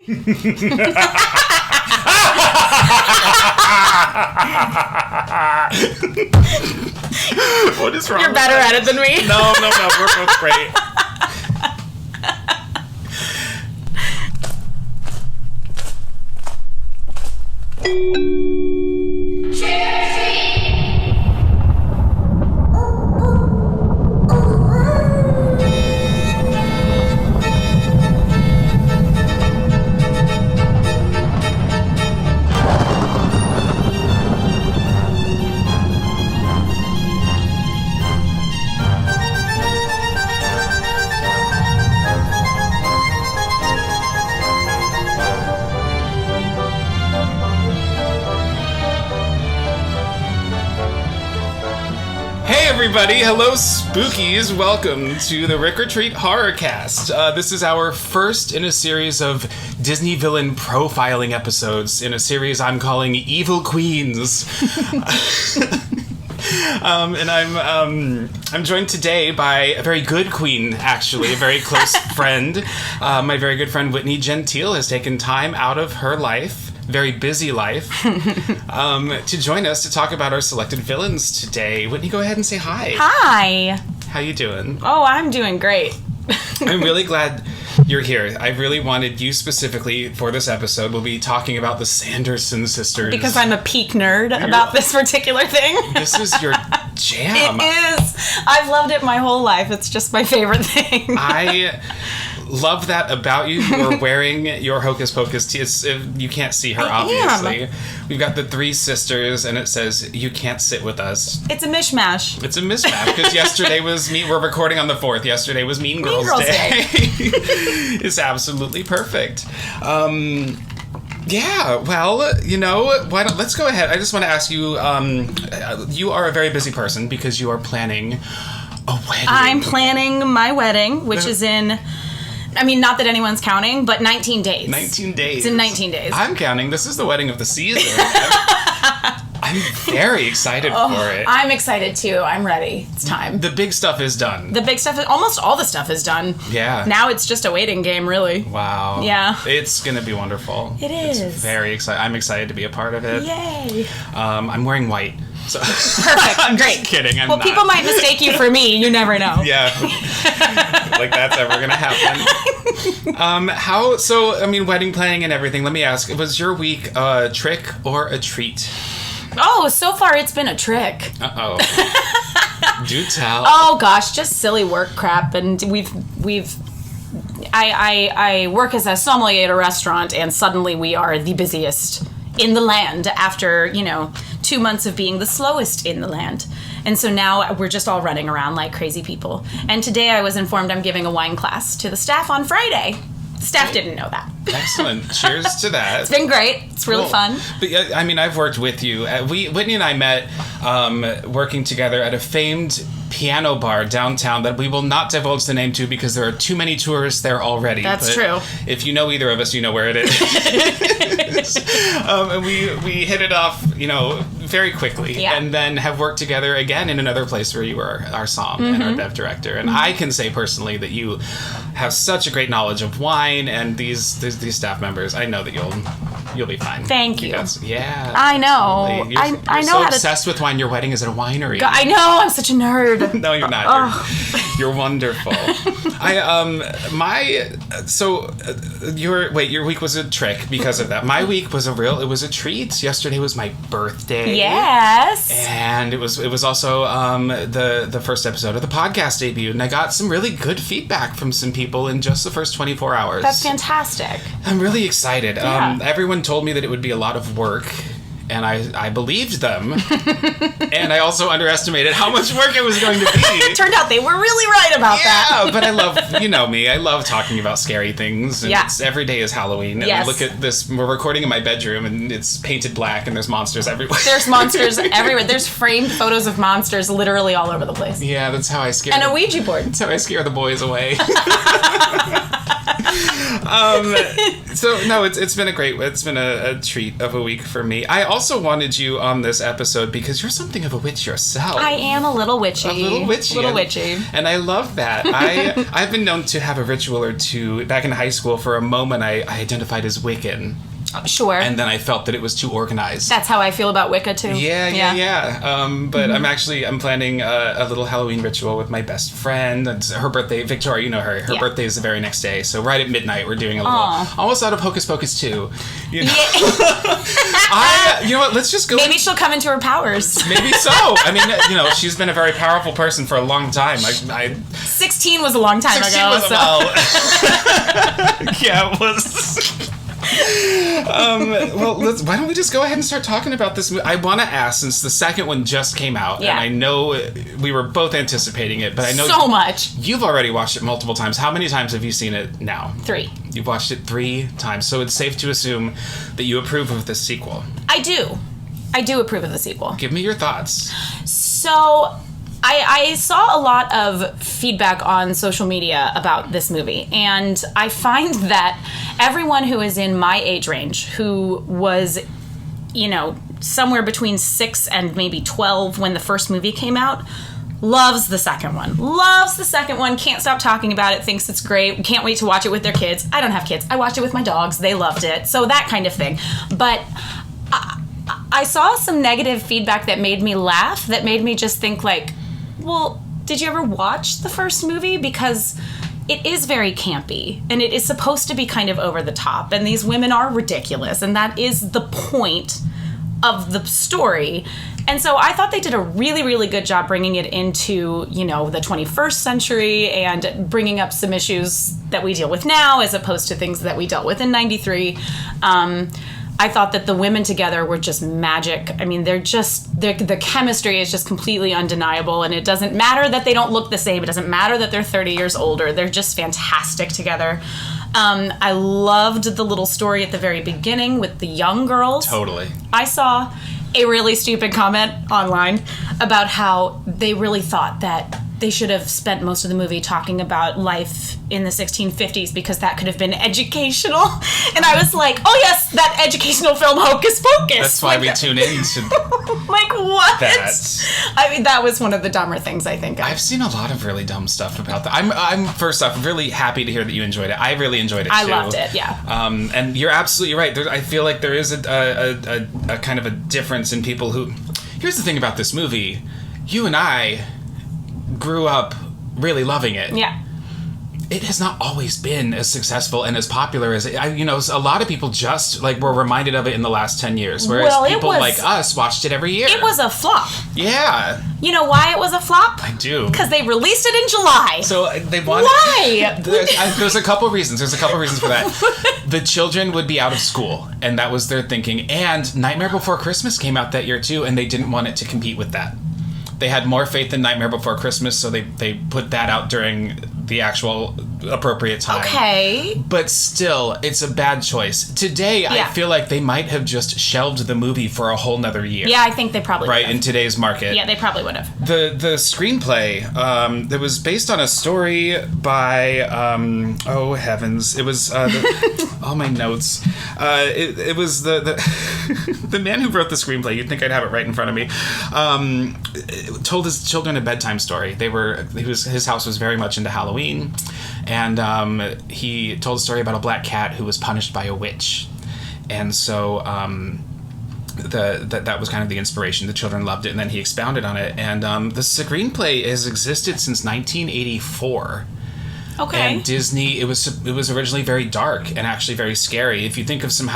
What is wrong? You're better at it than me. No, we're both great. Everybody, hello spookies, welcome to the Rick or Treat Horrorcast. This is our first in a series of Disney villain profiling episodes in a series I'm calling EVIL QUEENZ. And I'm joined today by a very good queen, actually, a very close friend. My very good friend Whitney Gentile has taken time out of her life, very busy life, to join us to talk about our selected villains today. Whitney, go ahead and say hi. Hi. How you doing? Oh, I'm doing great. I'm really glad you're here. I really wanted you specifically for this episode. We'll be talking about the Sanderson Sisters. Because I'm a peak nerd about this particular thing. This is your jam. It is. I've loved it my whole life. It's just my favorite thing. I love that about you. You're wearing your Hocus Pocus tee. You can't see her, obviously. We've got the three sisters, and it says, "You can't sit with us." It's a mishmash. It's a mismatch, because yesterday was we're recording on the 4th. Yesterday was Mean Girls Day. It's absolutely perfect. Yeah, well, you know, let's go ahead. I just want to ask you, you are a very busy person because you are planning a wedding. I'm planning my wedding, which is in... I mean, not that anyone's counting, but 19 days. 19 days. It's in 19 days. I'm counting. This is the wedding of the season. I'm very excited for it. I'm excited, too. I'm ready. It's time. The big stuff is done. The big stuff, almost all the stuff is done. Yeah. Now it's just a waiting game, really. Wow. Yeah. It's going to be wonderful. It is. It's very exciting. I'm excited to be a part of it. Yay. I'm wearing white. So perfect. I'm Great. Just kidding. I'm well, not. people might mistake you for me. You never know. Yeah. Like that's ever going to happen. Wedding planning and everything. Let me ask, was your week a trick or a treat? Oh, so far it's been a trick. Uh-oh. Do tell. Oh gosh, just silly work crap, and I work as a sommelier at a restaurant, and suddenly we are the busiest in the land after, 2 months of being the slowest in the land. And so now we're just all running around like crazy people. And today I was informed I'm giving a wine class to the staff on Friday. Staff didn't know that. Excellent. Cheers to that. It's been great. It's really fun. But I mean, I've worked with you. Whitney and I met working together at a famed piano bar downtown that we will not divulge the name to because there are too many tourists there already. That's true. If you know either of us, you know where it is. And we hit it off, very quickly. Yeah. And then have worked together again in another place where you were our somm and our bev director. And I can say personally that you have such a great knowledge of wine and these staff members. I know that you'll be fine. Thank you. Yeah. I know. You're I know so how obsessed with wine. Your wedding is at a winery. I know. I'm such a nerd. No, you're not. You're wonderful. Your week was a trick because of that. My week was it was a treat. Yesterday was my birthday. Yes. And it was also the first episode of the podcast debut, and I got some really good feedback from some people in just the first 24 hours. That's fantastic. I'm really excited. Yeah. Everyone told me that it would be a lot of work. And I believed them. And I also underestimated how much work it was going to be. It turned out they were really right about that. Yeah, but I love, me, I love talking about scary things. And every day is Halloween. And I look at this, we're recording in my bedroom, and it's painted black, and there's monsters everywhere. There's monsters everywhere. There's framed photos of monsters literally all over the place. Yeah, that's how I scare And a Ouija board. That's how I scare the boys away. So no, it's been a treat of a week for me. I also wanted you on this episode because you're something of a witch yourself. I am a little witchy. And I love that. I've been known to have a ritual or two. Back in high school, for a moment, I identified as Wiccan. Sure. And then I felt that it was too organized. That's how I feel about Wicca, too. Yeah. But I'm planning a little Halloween ritual with my best friend. It's her birthday. Victoria, you know her. Her birthday is the very next day. So right at midnight, we're doing a little, almost out of Hocus Pocus 2. You know? You know what? Let's just go. Maybe she'll come into her powers. Maybe so. I mean, she's been a very powerful person for a long time. 16 was a long time ago. Yeah, it was. Why don't we just go ahead and start talking about this movie? I want to ask, since the second one just came out, and I know we were both anticipating it, but I know so much. You've already watched it multiple times. How many times have you seen it now? 3. You've watched it 3 times, so it's safe to assume that you approve of this sequel. I do approve of the sequel. Give me your thoughts. So I saw a lot of feedback on social media about this movie, and I find that everyone who is in my age range, who was, somewhere between 6 and maybe 12 when the first movie came out, loves the second one. Can't stop talking about it, thinks it's great, can't wait to watch it with their kids. I don't have kids. I watched it with my dogs. They loved it. So that kind of thing. But I saw some negative feedback that made me laugh, that made me just think like, well, did you ever watch the first movie? Because it is very campy, and it is supposed to be kind of over the top, and these women are ridiculous, and that is the point of the story. And so I thought they did a really, really good job bringing it into, the 21st century and bringing up some issues that we deal with now as opposed to things that we dealt with in 93. I thought that the women together were just magic. I mean, the chemistry is just completely undeniable, and it doesn't matter that they don't look the same. It doesn't matter that they're 30 years older. They're just fantastic together. I loved the little story at the very beginning with the young girls. Totally. I saw a really stupid comment online about how they really thought that they should have spent most of the movie talking about life in the 1650s because that could have been educational. And I was like, oh yes, that educational film Hocus Pocus. That's why we tune in to like what? That. I mean, that was one of the dumber things I think. I've seen a lot of really dumb stuff about that. I'm first off really happy to hear that you enjoyed it. I really enjoyed it too. I loved it, yeah. And you're absolutely right. I feel like there is a kind of a difference in people who... Here's the thing about this movie. You and I grew up really loving it. Yeah. It has not always been as successful and as popular as a lot of people just were reminded of it in the last 10 years, whereas people like us watched it every year. It was a flop. Yeah. You know why it was a flop? I do. Because they released it in July. So they wanted... Why? There's a couple reasons. There's a couple reasons for that. The children would be out of school, and that was their thinking. And Nightmare Before Christmas came out that year too, and they didn't want it to compete with that. They had more faith in Nightmare Before Christmas, so they put that out during the actual appropriate time. Okay. But still, it's a bad choice. Today, I feel like they might have just shelved the movie for a whole nother year. Yeah, I think they probably would have. In today's market. Yeah, they probably would have. The screenplay, that was based on a story by, oh heavens, it was, all my notes. It was the the man who wrote the screenplay, you'd think I'd have it right in front of me, told his children a bedtime story. His house was very much into Halloween, and he told a story about a black cat who was punished by a witch, and so that was kind of the inspiration. The children loved it, and then he expounded on it, and the screenplay has existed since 1984. Okay. And Disney, it was originally very dark and actually very scary. If you think of some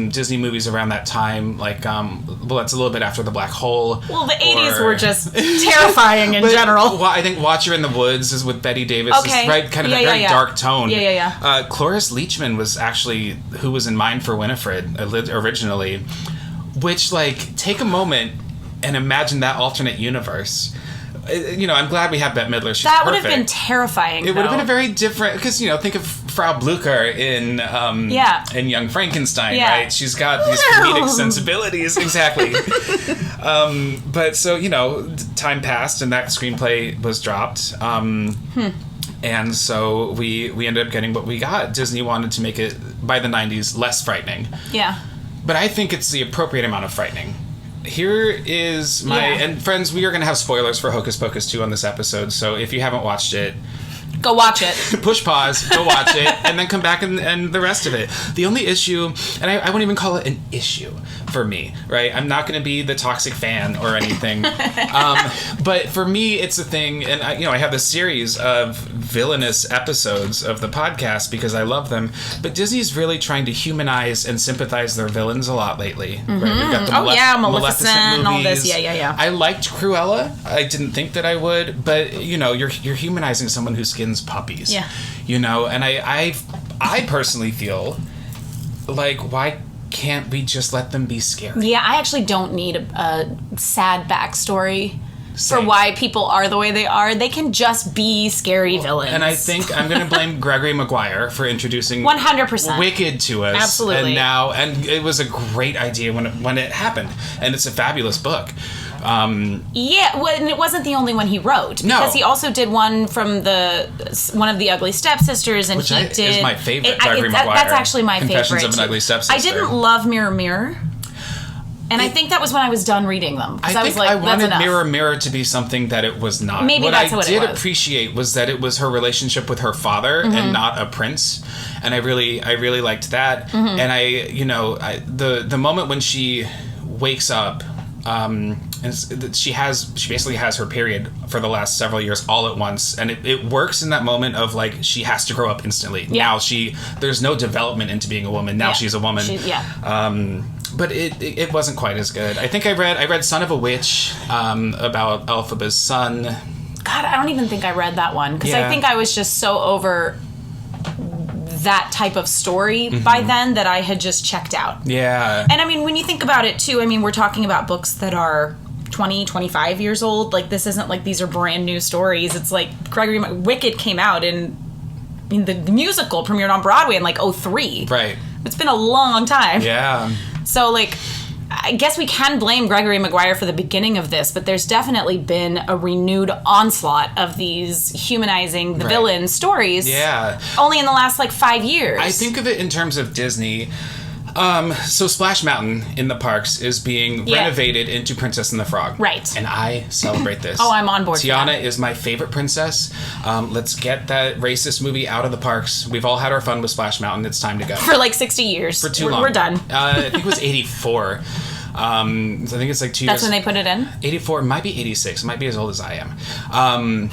Disney movies around that time, that's a little bit after The Black Hole. Well, the 80s were just terrifying in general. Well, I think Watcher in the Woods is with Bette Davis. Okay. Right, kind of a very dark tone. Yeah. Cloris Leachman was actually who was in mind for Winifred originally, which take a moment and imagine that alternate universe. I'm glad we have Bette Midler. She's that perfect. would have been terrifying. It would have been a very different, because think of Frau Blucher in Young Frankenstein, right? She's got these comedic sensibilities, exactly. But so time passed and that screenplay was dropped. And so we ended up getting what we got. Disney wanted to make it, by the 90s, less frightening. Yeah. But I think it's the appropriate amount of frightening. Here is my... Yeah. And friends, we are going to have spoilers for Hocus Pocus 2 on this episode, so if you haven't watched it... Go watch it. Push pause, go watch it, and then come back and the rest of it. The only issue, and I won't even call it an issue for me, right? I'm not going to be the toxic fan or anything. But for me, it's a thing, and I have this series of villainous episodes of the podcast because I love them, but Disney's really trying to humanize and sympathize their villains a lot lately. Mm-hmm. Right? We've got the Maleficent movies. all this. Yeah. I liked Cruella. I didn't think that I would, but, you're humanizing someone who skins puppies. Yeah. And I personally feel like, why can't we just let them be scary? Yeah, I actually don't need a sad backstory Same. for why people are the way they are. They can just be scary villains. And I think I'm going to blame Gregory Maguire for introducing 100% Wicked to us. Absolutely. And it was a great idea when it happened, and it's a fabulous book. And it wasn't the only one he wrote, No. because he also did one from one of the Ugly Stepsisters, and Which he did is my favorite. Gregory Maguire. That's actually my Confessions favorite. of an Ugly Stepsister. I didn't love Mirror Mirror, and I think that was when I was done reading them. I was like, wanted that's enough. Mirror Mirror to be something that it was not. Maybe what that's I what it did was. appreciate was that it was her relationship with her father and not a prince, and I really liked that. And the moment when she wakes up. She basically has her period for the last several years all at once, and it works in that moment of like she has to grow up instantly. Yeah. Now there's no development into being a woman. Now she's a woman. But it wasn't quite as good. I think I read Son of a Witch about Elphaba's son. God, I don't even think I read that one, because I think I was just so over that type of story by then that I had just checked out. Yeah. And I mean, when you think about it too, I mean, we're talking about books that are 20, 25 years old. Like, this isn't like these are brand new stories. It's like Wicked came out the musical premiered on Broadway in like 2003. Right. It's been a long time. Yeah. So like, I guess we can blame Gregory Maguire for the beginning of this, but there's definitely been a renewed onslaught of these humanizing the villain stories. Yeah. Only in the last, 5 years. I think of it in terms of Disney. So Splash Mountain in the parks is being renovated into Princess and the Frog. Right. And I celebrate this. Oh, I'm on board Tiana for that. is my favorite princess. Let's get that racist movie out of the parks. We've all had our fun with Splash Mountain. It's time to go. For 60 years. For too long. We're done. I think it was 84. So I think it's 2 years. That's when they put it in? 84, might be 86. It might be as old as I am.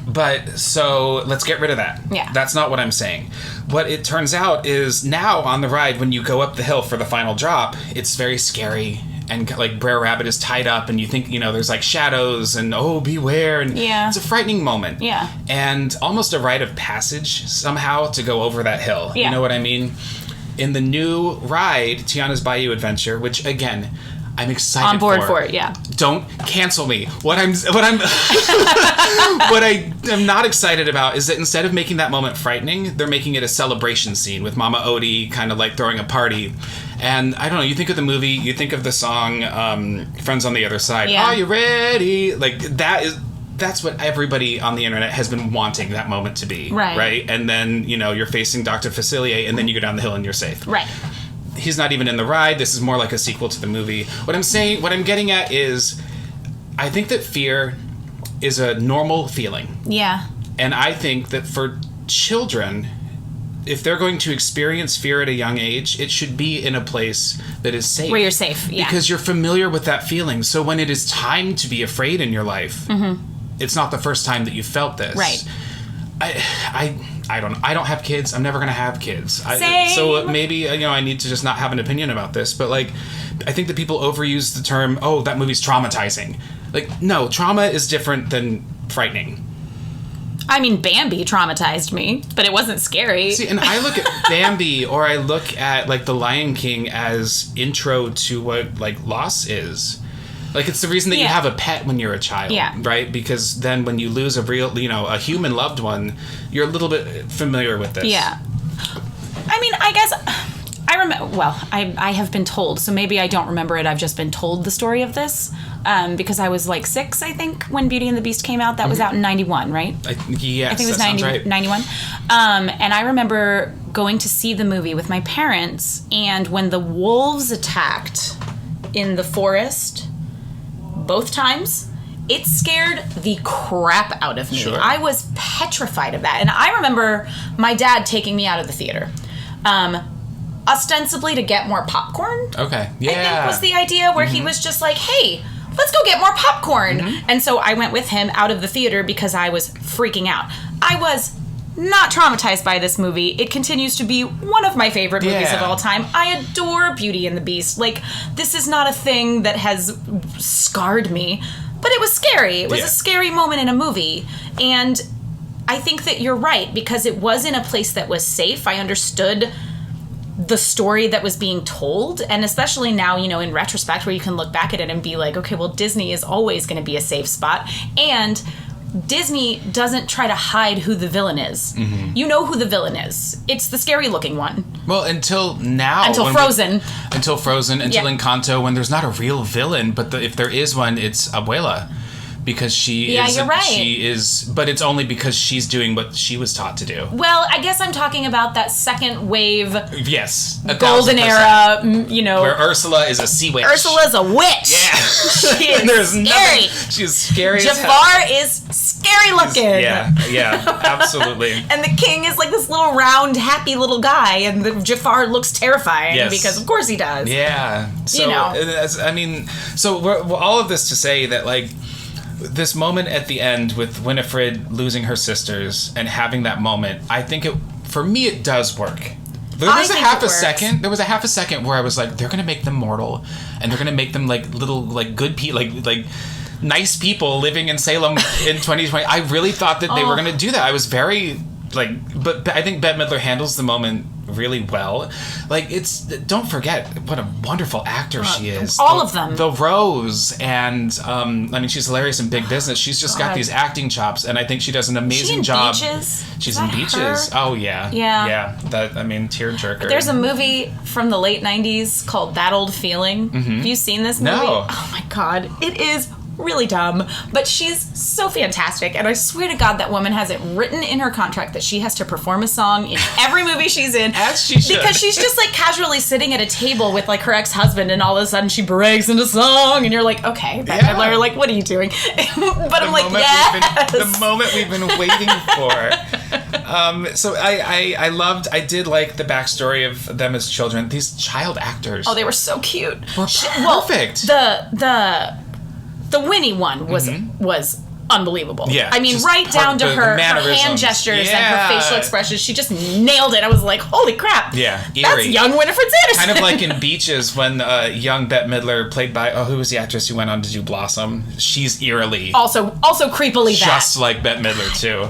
But so let's get rid of that. Yeah. That's not what I'm saying. What it turns out is now on the ride, when you go up the hill for the final drop, it's very scary. And Brer Rabbit is tied up, and you think, there's shadows and beware. And it's a frightening moment. Yeah. And almost a rite of passage somehow to go over that hill. Yeah. You know what I mean? In the new ride, Tiana's Bayou Adventure, which again, I'm excited on board for it, yeah. Don't cancel me. What I am not excited about is that instead of making that moment frightening, they're making it a celebration scene with Mama Odie kind of throwing a party. And I don't know, you think of the movie, you think of the song Friends on the Other Side. Yeah. Are you ready? That's what everybody on the internet has been wanting that moment to be. Right? And then, you're facing Dr. Facilier, and then you go down the hill and you're safe. Right. He's not even in the ride. This is more like a sequel to the movie. What I'm getting at is, I think that fear is a normal feeling. Yeah. And I think that for children, if they're going to experience fear at a young age, it should be in a place that is safe. Where you're safe, yeah. Because you're familiar with that feeling. So when it is time to be afraid in your life, it's not the first time that you felt this. Right. I don't have kids. I'm never going to have kids. Same. So maybe, I need to just not have an opinion about this. But, I think that people overuse the term, that movie's traumatizing. No, trauma is different than frightening. I mean, Bambi traumatized me, but it wasn't scary. See, and I look at Bambi, or I look at, The Lion King as intro to what, loss is. It's the reason that you have a pet when you're a child, right? Because then when you lose a real, a human loved one, you're a little bit familiar with this. Yeah. I mean, I guess I remember I have been told, so maybe I don't remember it. I've just been told the story of this because I was like 6, I think, when Beauty and the Beast came out. That was out in 91, right? Yes, I think it was 91. And I remember going to see the movie with my parents, and when the wolves attacked in the forest, both times, it scared the crap out of me. Sure. I was petrified of that. And I remember my dad taking me out of the theater. Ostensibly to get more popcorn. Okay. Yeah. I think was the idea, where he was just like, hey, let's go get more popcorn. And so I went with him out of the theater because I was freaking out. I was not traumatized by this movie. It continues to be one of my favorite movies of all time. I adore Beauty and the Beast. Like, this is not a thing that has scarred me, but it was scary. It was a scary moment in a movie. And I think that you're right, because it was in a place that was safe. I understood the story that was being told, and especially now, you know, in retrospect, where you can look back at it and be like, okay, well, Disney is always going to be a safe spot, and Disney doesn't try to hide who the villain is. You know who the villain is. It's the scary looking one. Well, until now. Until Frozen. Until Encanto, when there's not a real villain, but if there is one, it's Abuela. Because she is, you're right. She is, but it's only because she's doing what she was taught to do. Well, I guess I'm talking about that second wave. Yes, golden era. You know, where Ursula is a sea witch. Ursula's a witch. Yeah, she is scary. She's scary. Jafar is scary looking. Yeah, absolutely. And the king is like this little round, happy little guy, and the Jafar looks terrifying because, of course, he does. Yeah, so, you know. I mean, so we're all of this to say that, like, this moment at the end with Winifred losing her sisters and having that moment, I think for me it does work. There was a half a second where I was like, they're gonna make them mortal, and they're gonna make them like little like good people, like nice people living in Salem in 2020. I really thought that they were gonna do that. I was very but I think Bette Midler handles the moment really well. Like, don't forget what a wonderful actor she is. All of them. The Rose, and I mean, she's hilarious in Big Business. She's just got these acting chops, and I think she does an amazing job. She's in Beaches. Oh yeah. That, I mean, tearjerker. There's a movie from the late 90s called That Old Feeling. Have you seen this movie? No. Oh my god, it is really dumb, but she's so fantastic, and I swear to God that woman has it written in her contract that she has to perform a song in every movie she's in. As she should. Because she's just like casually sitting at a table with like her ex-husband, and all of a sudden she breaks into song, and you're like, okay, Bette Midler, like, what are you doing? But I'm like, yes! The moment we've been waiting for. So I did like the backstory of them as children. These child actors. Oh, they were so cute. Were perfect. The Winnie one was unbelievable. Yeah, I mean, right down to her hand gestures and her facial expressions. She just nailed it. I was like, holy crap. Yeah, eerie. That's young Winifred Sanderson. Kind of like in Beaches when young Bette Midler, played by, who was the actress who went on to do Blossom? She's eerily. Also creepily just like Bette Midler, too.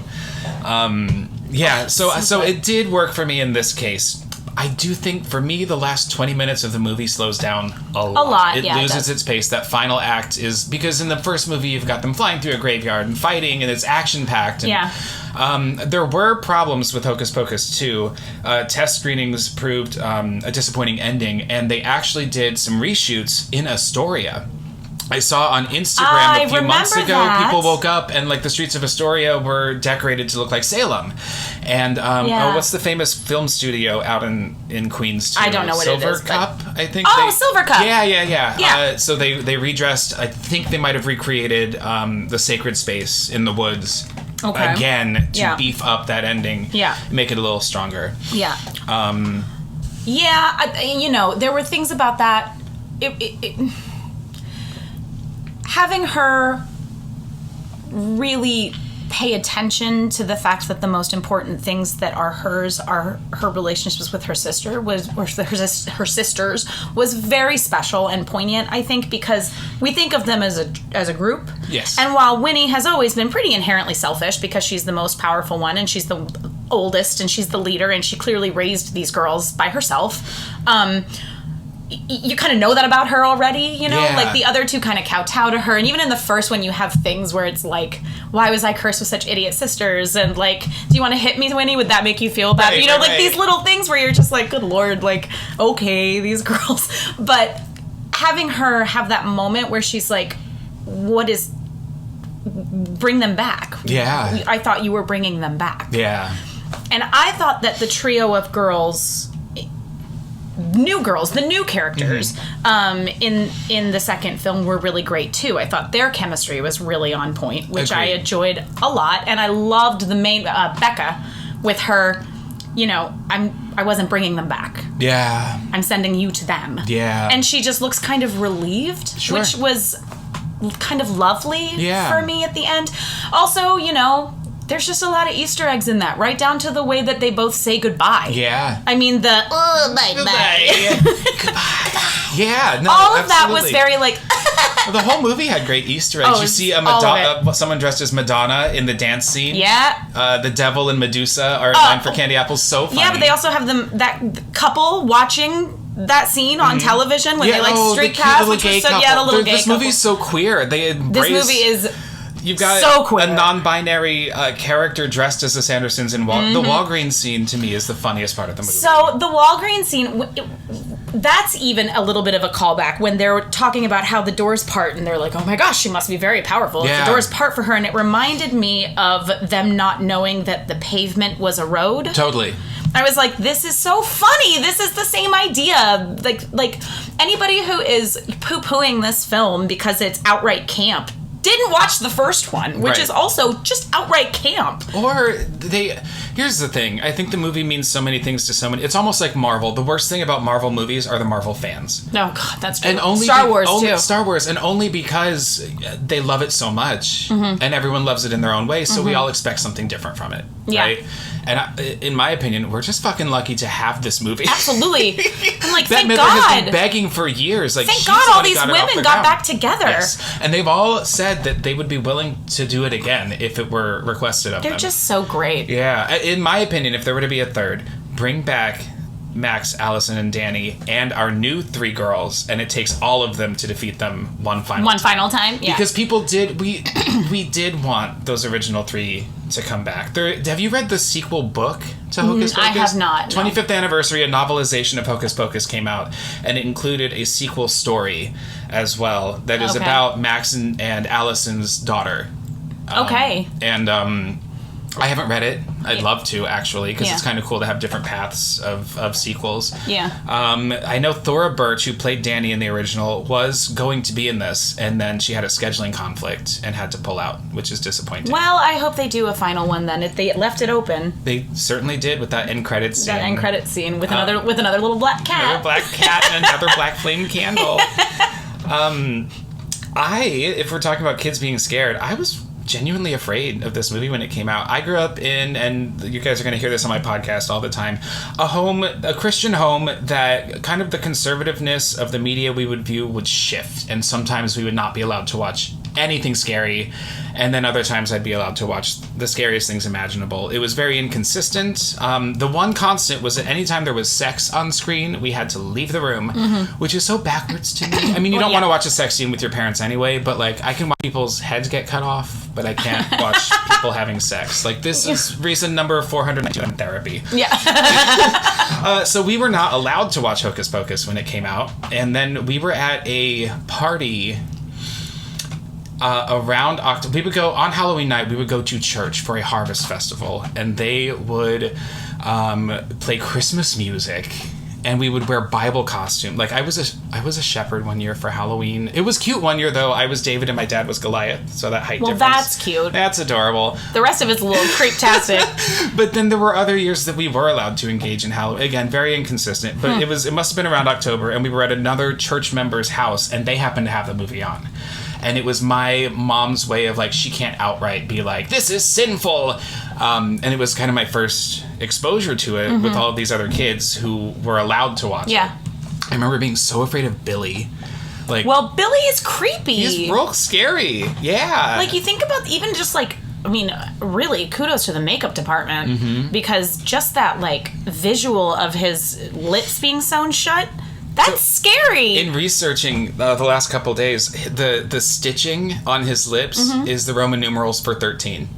So it did work for me in this case. I do think, for me, the last 20 minutes of the movie slows down a lot. It loses its pace. That final act is... Because in the first movie, you've got them flying through a graveyard and fighting, and it's action-packed. And, there were problems with Hocus Pocus 2. Test screenings proved a disappointing ending, and they actually did some reshoots in Astoria. I saw on Instagram a few months ago, people woke up and like the streets of Astoria were decorated to look like Salem. And what's the famous film studio out in Queens too? I don't know what it is. Silver Cup, I think. Silver Cup. Yeah. So they redressed. I think they might have recreated the sacred space in the woods again to beef up that ending. Yeah, make it a little stronger. Yeah. There were things about that. Having her really pay attention to the fact that the most important things that are hers are her relationships with her sister her sisters was very special and poignant, I think, because we think of them as a group. Yes. And while Winnie has always been pretty inherently selfish because she's the most powerful one and she's the oldest and she's the leader and she clearly raised these girls by herself, you kind of know that about her already, you know? Yeah. Like, the other two kind of kowtow to her. And even in the first one, you have things where it's like, why was I cursed with such idiot sisters? And, like, do you want to hit me, Winnie? Would that make you feel bad? Right, you know, right, like, these little things where you're just like, good Lord, like, okay, these girls. But having her have that moment where she's like, bring them back. Yeah. I thought you were bringing them back. Yeah. And I thought that the trio of girls, the new characters, in the second film were really great too. I thought their chemistry was really on point, which Agreed. I enjoyed a lot. And I loved the main, Becca, with her, you know, I wasn't bringing them back. Yeah. I'm sending you to them. Yeah. And she just looks kind of relieved, Sure. which was kind of lovely Yeah. for me at the end. Also, you know, there's just a lot of Easter eggs in that, right down to the way that they both say goodbye. Yeah. I mean, bye. Yeah. No, All of that absolutely. was very like. The whole movie had great Easter eggs. Oh, You see all of someone dressed as Madonna in the dance scene. Yeah. The devil and Medusa are in line for candy apples. So funny. Yeah, but they also have that couple watching that scene on television when they like street cast, which was so the little gay This couple. movie's so queer. They embrace. This movie is. You've got so queer. a non-binary character dressed as the Sandersons in the Walgreens scene. To me, is the funniest part of the movie. So the Walgreens scene, that's even a little bit of a callback when they're talking about how the doors part, and they're like, "Oh my gosh, she must be very powerful. If Yeah. the doors part for her," and it reminded me of them not knowing that the pavement was a road. Totally. I was like, this is so funny. This is the same idea. Like anybody who is poo-pooing this film because it's outright camp didn't watch the first one, which Right. is also just outright camp. Or here's the thing. I think the movie means so many things to so many. It's almost like Marvel. The worst thing about Marvel movies are the Marvel fans. Oh God, that's true. And only Star Wars too. Star Wars, and only because they love it so much, and everyone loves it in their own way. So we all expect something different from it, Yeah. right? And in my opinion, we're just fucking lucky to have this movie. Absolutely. I'm like, That thank Midler has been God. begging for years. Like, Thank she's God the all one who these got it off women the got ground. back together. Yes. And they've all said that they would be willing to do it again if it were requested of them. They're just so great. Yeah. In my opinion, if there were to be a third, bring back Max, Allison, and Danny, and our new 3 girls, and it takes all of them to defeat them one final time. Yeah. Because people did, we did want those original 3 to come back. Have you read the sequel book to Hocus Pocus? I have not, no. 25th anniversary, a novelization of Hocus Pocus came out, and it included a sequel story as well that is about Max and Allison's daughter. Okay. And I haven't read it. I'd love to, actually, because it's kind of cool to have different paths of sequels. Yeah. I know Thora Birch, who played Danny in the original, was going to be in this, and then she had a scheduling conflict and had to pull out, which is disappointing. Well, I hope they do a final one then. If they left it open. They certainly did with that end credits scene. That end credit scene with another little black cat. Another black cat and another black flame candle. If we're talking about kids being scared, I was genuinely afraid of this movie when it came out. I grew up in, and you guys are going to hear this on my podcast all the time, a Christian home that kind of the conservativeness of the media we would view would shift, and sometimes we would not be allowed to watch anything scary, and then other times I'd be allowed to watch the scariest things imaginable. It was very inconsistent. The one constant was that anytime there was sex on screen, we had to leave the room, which is so backwards to me. I mean, you don't want to watch a sex scene with your parents anyway, but like, I can watch people's heads get cut off, but I can't watch people having sex. Like, this is reason number 492 in therapy. Yeah. So we were not allowed to watch Hocus Pocus when it came out, and then we were at a party around October. We would go on Halloween night. We would go to church for a harvest festival, and they would play Christmas music, and we would wear Bible costume. Like, I was a shepherd one year for Halloween. It was cute one year though. I was David and my dad was Goliath. So that height difference. Well, that's cute. That's adorable. The rest of it's a little creep-tastic. But then there were other years that we were allowed to engage in Halloween. Again, very inconsistent. But it must have been around October, and we were at another church member's house, and they happened to have the movie on. And it was my mom's way of, like, she can't outright be like, this is sinful. And it was kind of my first exposure to it with all of these other kids who were allowed to watch it. I remember being so afraid of Billy. Like, well, Billy is creepy. He's real scary. Yeah. Like, you think about even just, like, I mean, really, kudos to the makeup department. Because just that, like, visual of his lips being sewn shut, That's scary. In researching the last couple days, the stitching on his lips is the Roman numerals for 13.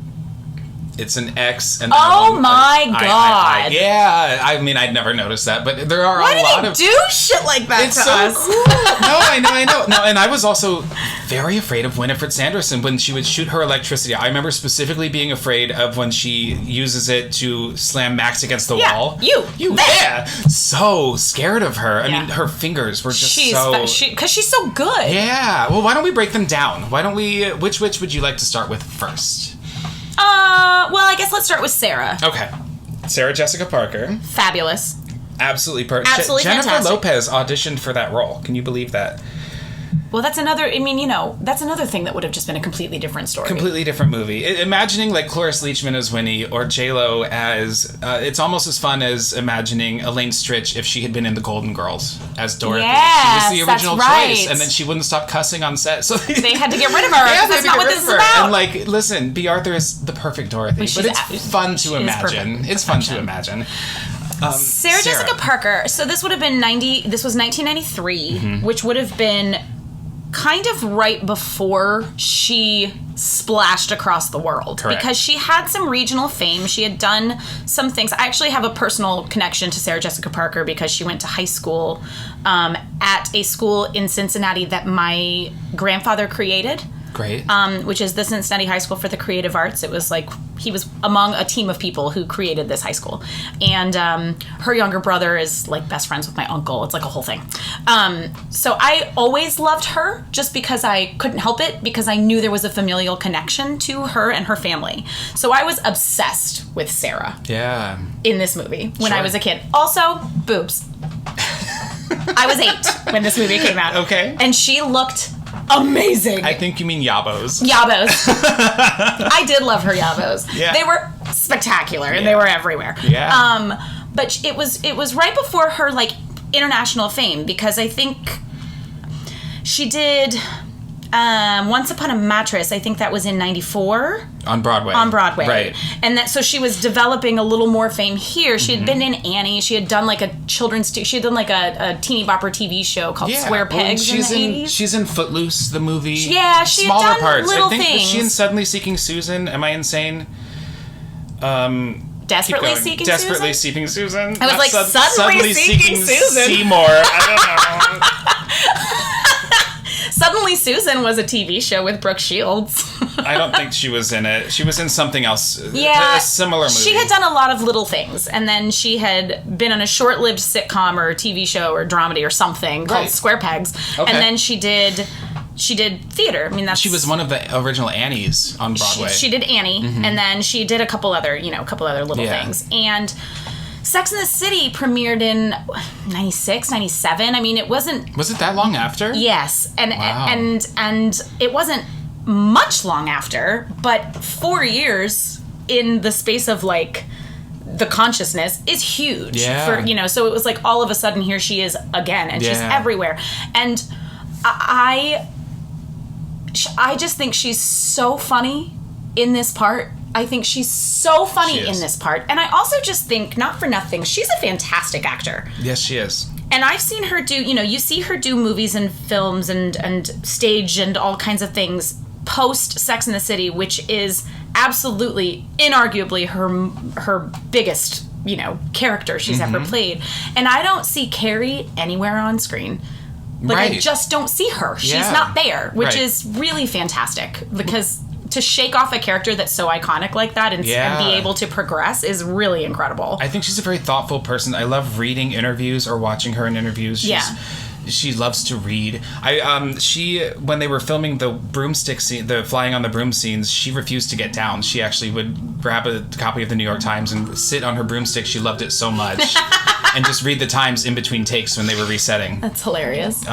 It's an X and my God. Yeah, I mean, I'd never noticed that, but there are a lot of... do shit like that to us? Cool. No, I know. No, and I was also very afraid of Winifred Sanderson when she would shoot her electricity. I remember specifically being afraid of when she uses it to slam Max against the wall. You. Yeah. So scared of her. I mean, her fingers were just because she's so good. Yeah. Well, why don't we break them down? Why don't we... Which would you like to start with first? Well, I guess let's start with Sarah. Okay. Sarah Jessica Parker. Fabulous. Absolutely perfect. Absolutely Jennifer fantastic. Lopez auditioned for that role. Can you believe that? Well, that's another, that's another thing that would have just been a completely different story. Completely different movie. Imagining, like, Cloris Leachman as Winnie or J-Lo as... it's almost as fun as imagining Elaine Stritch if she had been in The Golden Girls as Dorothy. Yes, she was the original that's right. choice, and then she wouldn't stop cussing on set. So they had to get rid of her, because that's not what this is about. And, like, listen, B. Arthur is the perfect Dorothy, but it's fun to imagine. It's fun to imagine. Sarah Jessica Parker. So this would have been 1993, which would have been kind of right before she splashed across the world. Correct. Because she had some regional fame. She had done some things. I actually have a personal connection to Sarah Jessica Parker because she went to high school at a school in Cincinnati that my grandfather created. Great. Which is the Cincinnati High School for the Creative Arts. It was like he was among a team of people who created this high school. And her younger brother is like best friends with my uncle. It's like a whole thing. So I always loved her just because I couldn't help it, because I knew there was a familial connection to her and her family. So I was obsessed with Sarah. Yeah. In this movie when I was a kid. Also, boobs. I was 8 when this movie came out. Okay. And she looked amazing. I think you mean yabos. Yabos. I did love her yabos. Yeah. They were spectacular and they were everywhere. Yeah. But it was right before her like international fame, because I think she did Once Upon a Mattress. I think that was in 94. On Broadway. Right. And so she was developing a little more fame here. She had been in Annie. She had done like a she had done like a teeny bopper TV show called Square Pegs in the 80s. She's in Footloose, the movie. Yeah, she Smaller had done parts. little I think things. Was she in Suddenly Seeking Susan? Am I insane? Desperately Seeking Susan? I was like, Suddenly Seeking Susan. Seymour. I don't know. Suddenly Susan was a TV show with Brooke Shields. I don't think she was in it. She was in something else. Yeah. A similar movie. She had done a lot of little things. And then she had been on a short-lived sitcom or TV show or dramedy or something called Square Pegs. Okay. And then she did theater. I mean, she was one of the original Annies on Broadway. She did Annie. And then she did a couple other little things. And Sex and the City premiered in 96, 97. I mean, it wasn't... Was it that long after? Yes. And it wasn't much long after, but 4 years in the space of, like, the consciousness is huge. Yeah. So it was like all of a sudden here she is again, and she's everywhere. And I just think she's so funny in this part. I think she's so funny in this part. And I also just think, not for nothing, she's a fantastic actor. Yes, she is. And I've seen her do, you see her do movies and films and stage and all kinds of things post Sex and the City, which is absolutely, inarguably her biggest, character she's ever played. And I don't see Carrie anywhere on screen. Like, I just don't see her. She's not there, which is really fantastic, because to shake off a character that's so iconic like that and be able to progress is really incredible. I think she's a very thoughtful person. I love reading interviews or watching her in interviews. She loves to read. When they were filming the broomstick scene, the flying on the broom scenes, she refused to get down. She actually would grab a copy of the New York Times and sit on her broomstick. She loved it so much. And just read the Times in between takes when they were resetting. That's hilarious.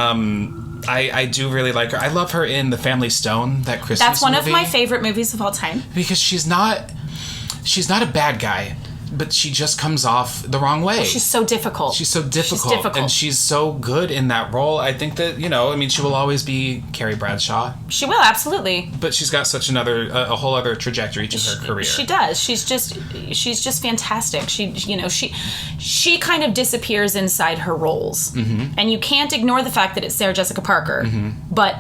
I do really like her. I love her in The Family Stone, that Christmas movie. That's one of my favorite movies of all time. Because she's not a bad guy. but she just comes off the wrong way. She's so difficult. She's difficult. And she's so good in that role. I think that, she will always be Carrie Bradshaw. She will, absolutely. But she's got such a whole other trajectory to her career. She does. She's just fantastic. She kind of disappears inside her roles. Mm-hmm. And you can't ignore the fact that it's Sarah Jessica Parker. Mm-hmm. But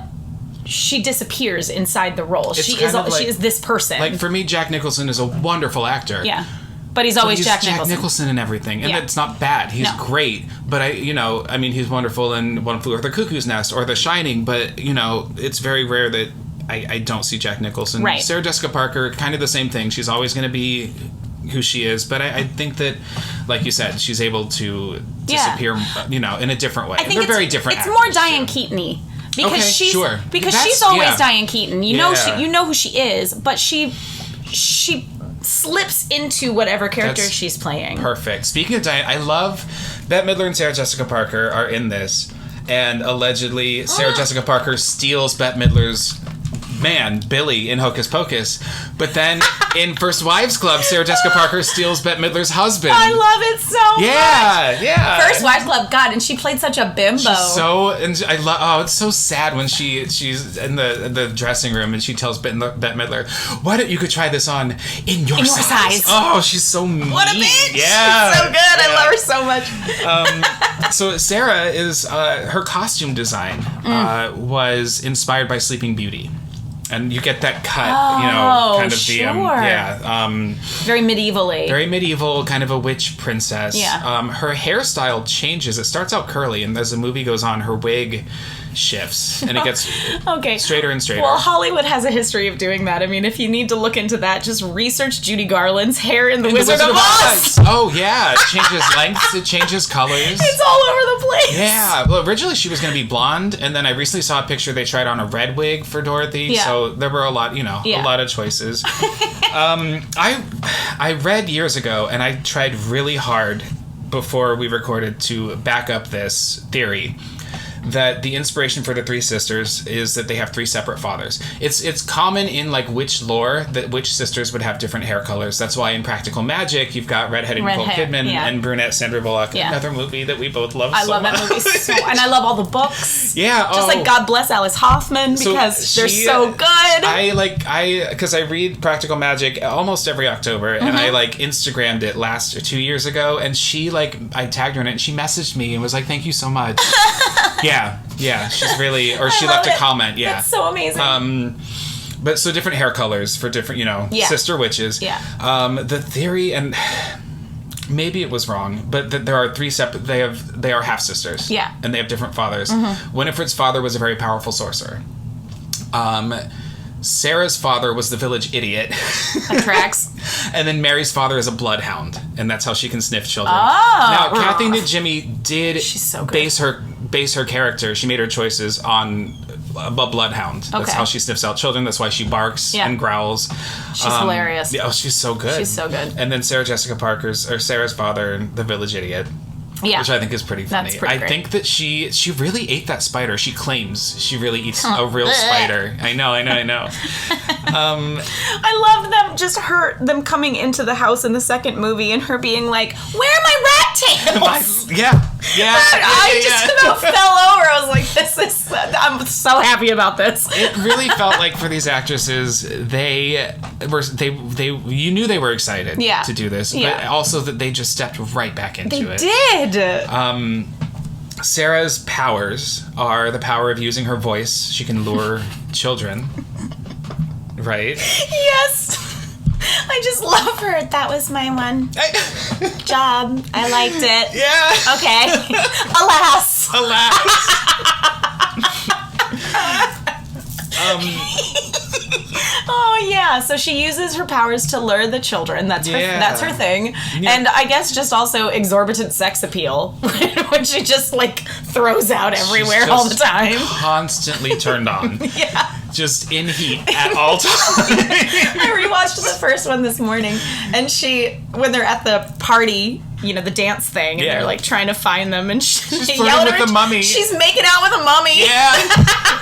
she disappears inside the role. She is this person. Like, for me, Jack Nicholson is a wonderful actor. Yeah. But he's always Jack Nicholson in everything. And that's not bad. He's great. But he's wonderful in One Flew Over the Cuckoo's Nest or The Shining. But, it's very rare that I don't see Jack Nicholson. Right. Sarah Jessica Parker, kind of the same thing. She's always going to be who she is. But I think that, like you said, she's able to disappear, in a different way. They're very different actors. It's more Diane Keaton-y. Because she's always Diane Keaton. You know who she is, but she slips into whatever character she's playing. Perfect. Speaking of Diane, I love Bette Midler and Sarah Jessica Parker are in this, and allegedly Sarah Jessica Parker steals Bette Midler's man, Billy, in Hocus Pocus. But then in First Wives Club, Sarah Jessica Parker steals Bette Midler's husband. I love it so much. Yeah. First Wives Club, God, and she played such a bimbo. It's so sad when she's in the dressing room and she tells Bette Midler, why don't you could try this on in your size. Oh, she's so mean. What a bitch. Yeah. She's so good. Yeah. I love her so much. So Sarah is, her costume design was inspired by Sleeping Beauty. And you get that cut, kind of the, very medievally. Very medieval, kind of a witch princess. Yeah. Her hairstyle changes. It starts out curly, and as the movie goes on, her wig shifts, and it gets straighter and straighter. Well, Hollywood has a history of doing that. I mean, if you need to look into that, just research Judy Garland's hair in The Wizard of Oz. Oh, yeah. It changes lengths. It changes colors. It's all over the place. Yeah. Well, originally she was going to be blonde, and then I recently saw a picture they tried on a red wig for Dorothy, so there were a lot of choices. I read years ago, and I tried really hard before we recorded to back up this theory that the inspiration for the three sisters is that they have three separate fathers. It's common in like witch lore that witch sisters would have different hair colors. That's why in Practical Magic you've got redheaded Nicole Kidman and brunette Sandra Bullock. Yeah. Another movie that we both love. I love that movie and I love all the books. Yeah, just like God bless Alice Hoffman because they're so good. Because I read Practical Magic almost every October, and I Instagrammed it 2 years ago, and she I tagged her in it, and she messaged me and was like, "Thank you so much." Yeah, she's really, or she left a comment. Yeah, it's so amazing. But so different hair colors for different, sister witches. Yeah. The theory, and maybe it was wrong, but that there are three separate. They are half sisters. Yeah. And they have different fathers. Mm-hmm. Winifred's father was a very powerful sorcerer. Sarah's father was the village idiot. That tracks. And then Mary's father is a bloodhound, and that's how she can sniff children. Oh. Now, Kathy Najimy did so base her character. She made her choices on a bloodhound. That's how she sniffs out children. That's why she barks and growls. She's hilarious. Oh, she's so good. She's so good. And then Sarah's father, the village idiot. Yeah. Which I think is pretty funny. That's pretty great. I think that she really ate that spider. She claims she really eats a real spider. I know. I love them coming into the house in the second movie and her being like, "Where are my rat tails?" Yeah. I just about fell over. I was like, I'm so happy about this. It really felt like for these actresses, they you knew they were excited to do this, but also that they just stepped right back into it. They did. Sarah's powers are the power of using her voice. She can lure children. Right? Yes. I just love her. That was my one job. I liked it. Yeah. Okay. Alas. Oh yeah, so she uses her powers to lure the children. That's her thing. Yeah. And I guess just also exorbitant sex appeal, which she just throws out everywhere all the time. Constantly turned on. Yeah. Just in heat at all times. I rewatched the first one this morning, and when they're at the party, the dance thing, and they're trying to find them, and she's flirting with the mummy. She's making out with a mummy. Yeah.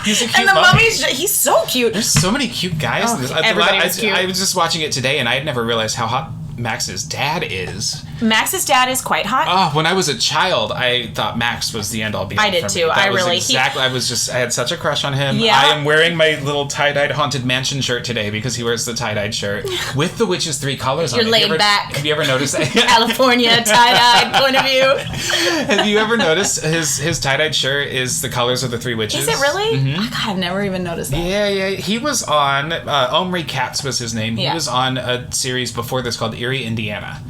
He's a cute mummy. He's so cute. There's so many cute guys in this. Everybody was cute. I was just watching it today, and I had never realized how hot Max's dad is. Max's dad is quite hot. Oh, when I was a child, I thought Max was the end-all be-all. I did too. I had such a crush on him. Yeah. I am wearing my little tie-dyed Haunted Mansion shirt today because he wears the tie-dyed shirt with the witch's 3 colors on it. You're laid back. Have you ever noticed that? California tie-dyed point of view. Have you ever noticed his tie-dyed shirt is the colors of the 3 witches? Is it really? Mm-hmm. Oh, God, I've never even noticed that. Yeah. He was on, Omri Katz was his name. He Yeah. was on a series before this called Erie, Indiana.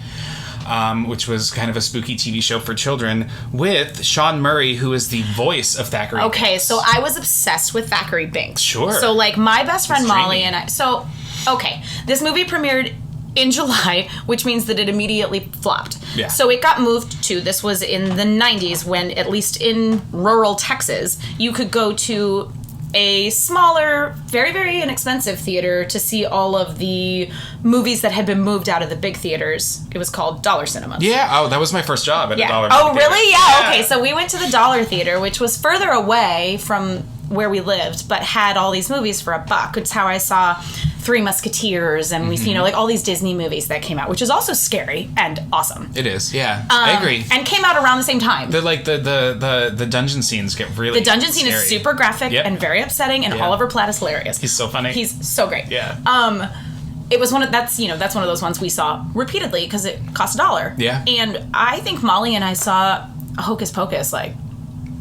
Which was kind of a spooky TV show for children with Sean Murray, who is the voice of Thackeray Okay, Binks. so I was obsessed with Thackeray Binks. Sure. So, like, my best friend It's Molly dreamy. and I... So, okay, this movie premiered in July, which means that it immediately flopped. Yeah. So it got moved to... This was in the 90s when, at least in rural Texas, you could go to a smaller, very, very inexpensive theater to see all of the movies that had been moved out of the big theaters. It was called Dollar Cinemas. Yeah, that was my first job at a Dollar Oh, Movie really? theater. Yeah, okay. So we went to the Dollar Theater, which was further away from where we lived, but had all these movies for $1. It's how I saw Three Musketeers and we, like all these Disney movies that came out, which is also scary and awesome. It is, yeah. I agree. And came out around the same time. The dungeon scenes get really The dungeon scene scary. is super graphic Yep. and very upsetting, and Yeah. Oliver Platt is hilarious. He's so funny. He's so great. Yeah. It was that's one of those ones we saw repeatedly because it cost $1. Yeah. And I think Molly and I saw Hocus Pocus like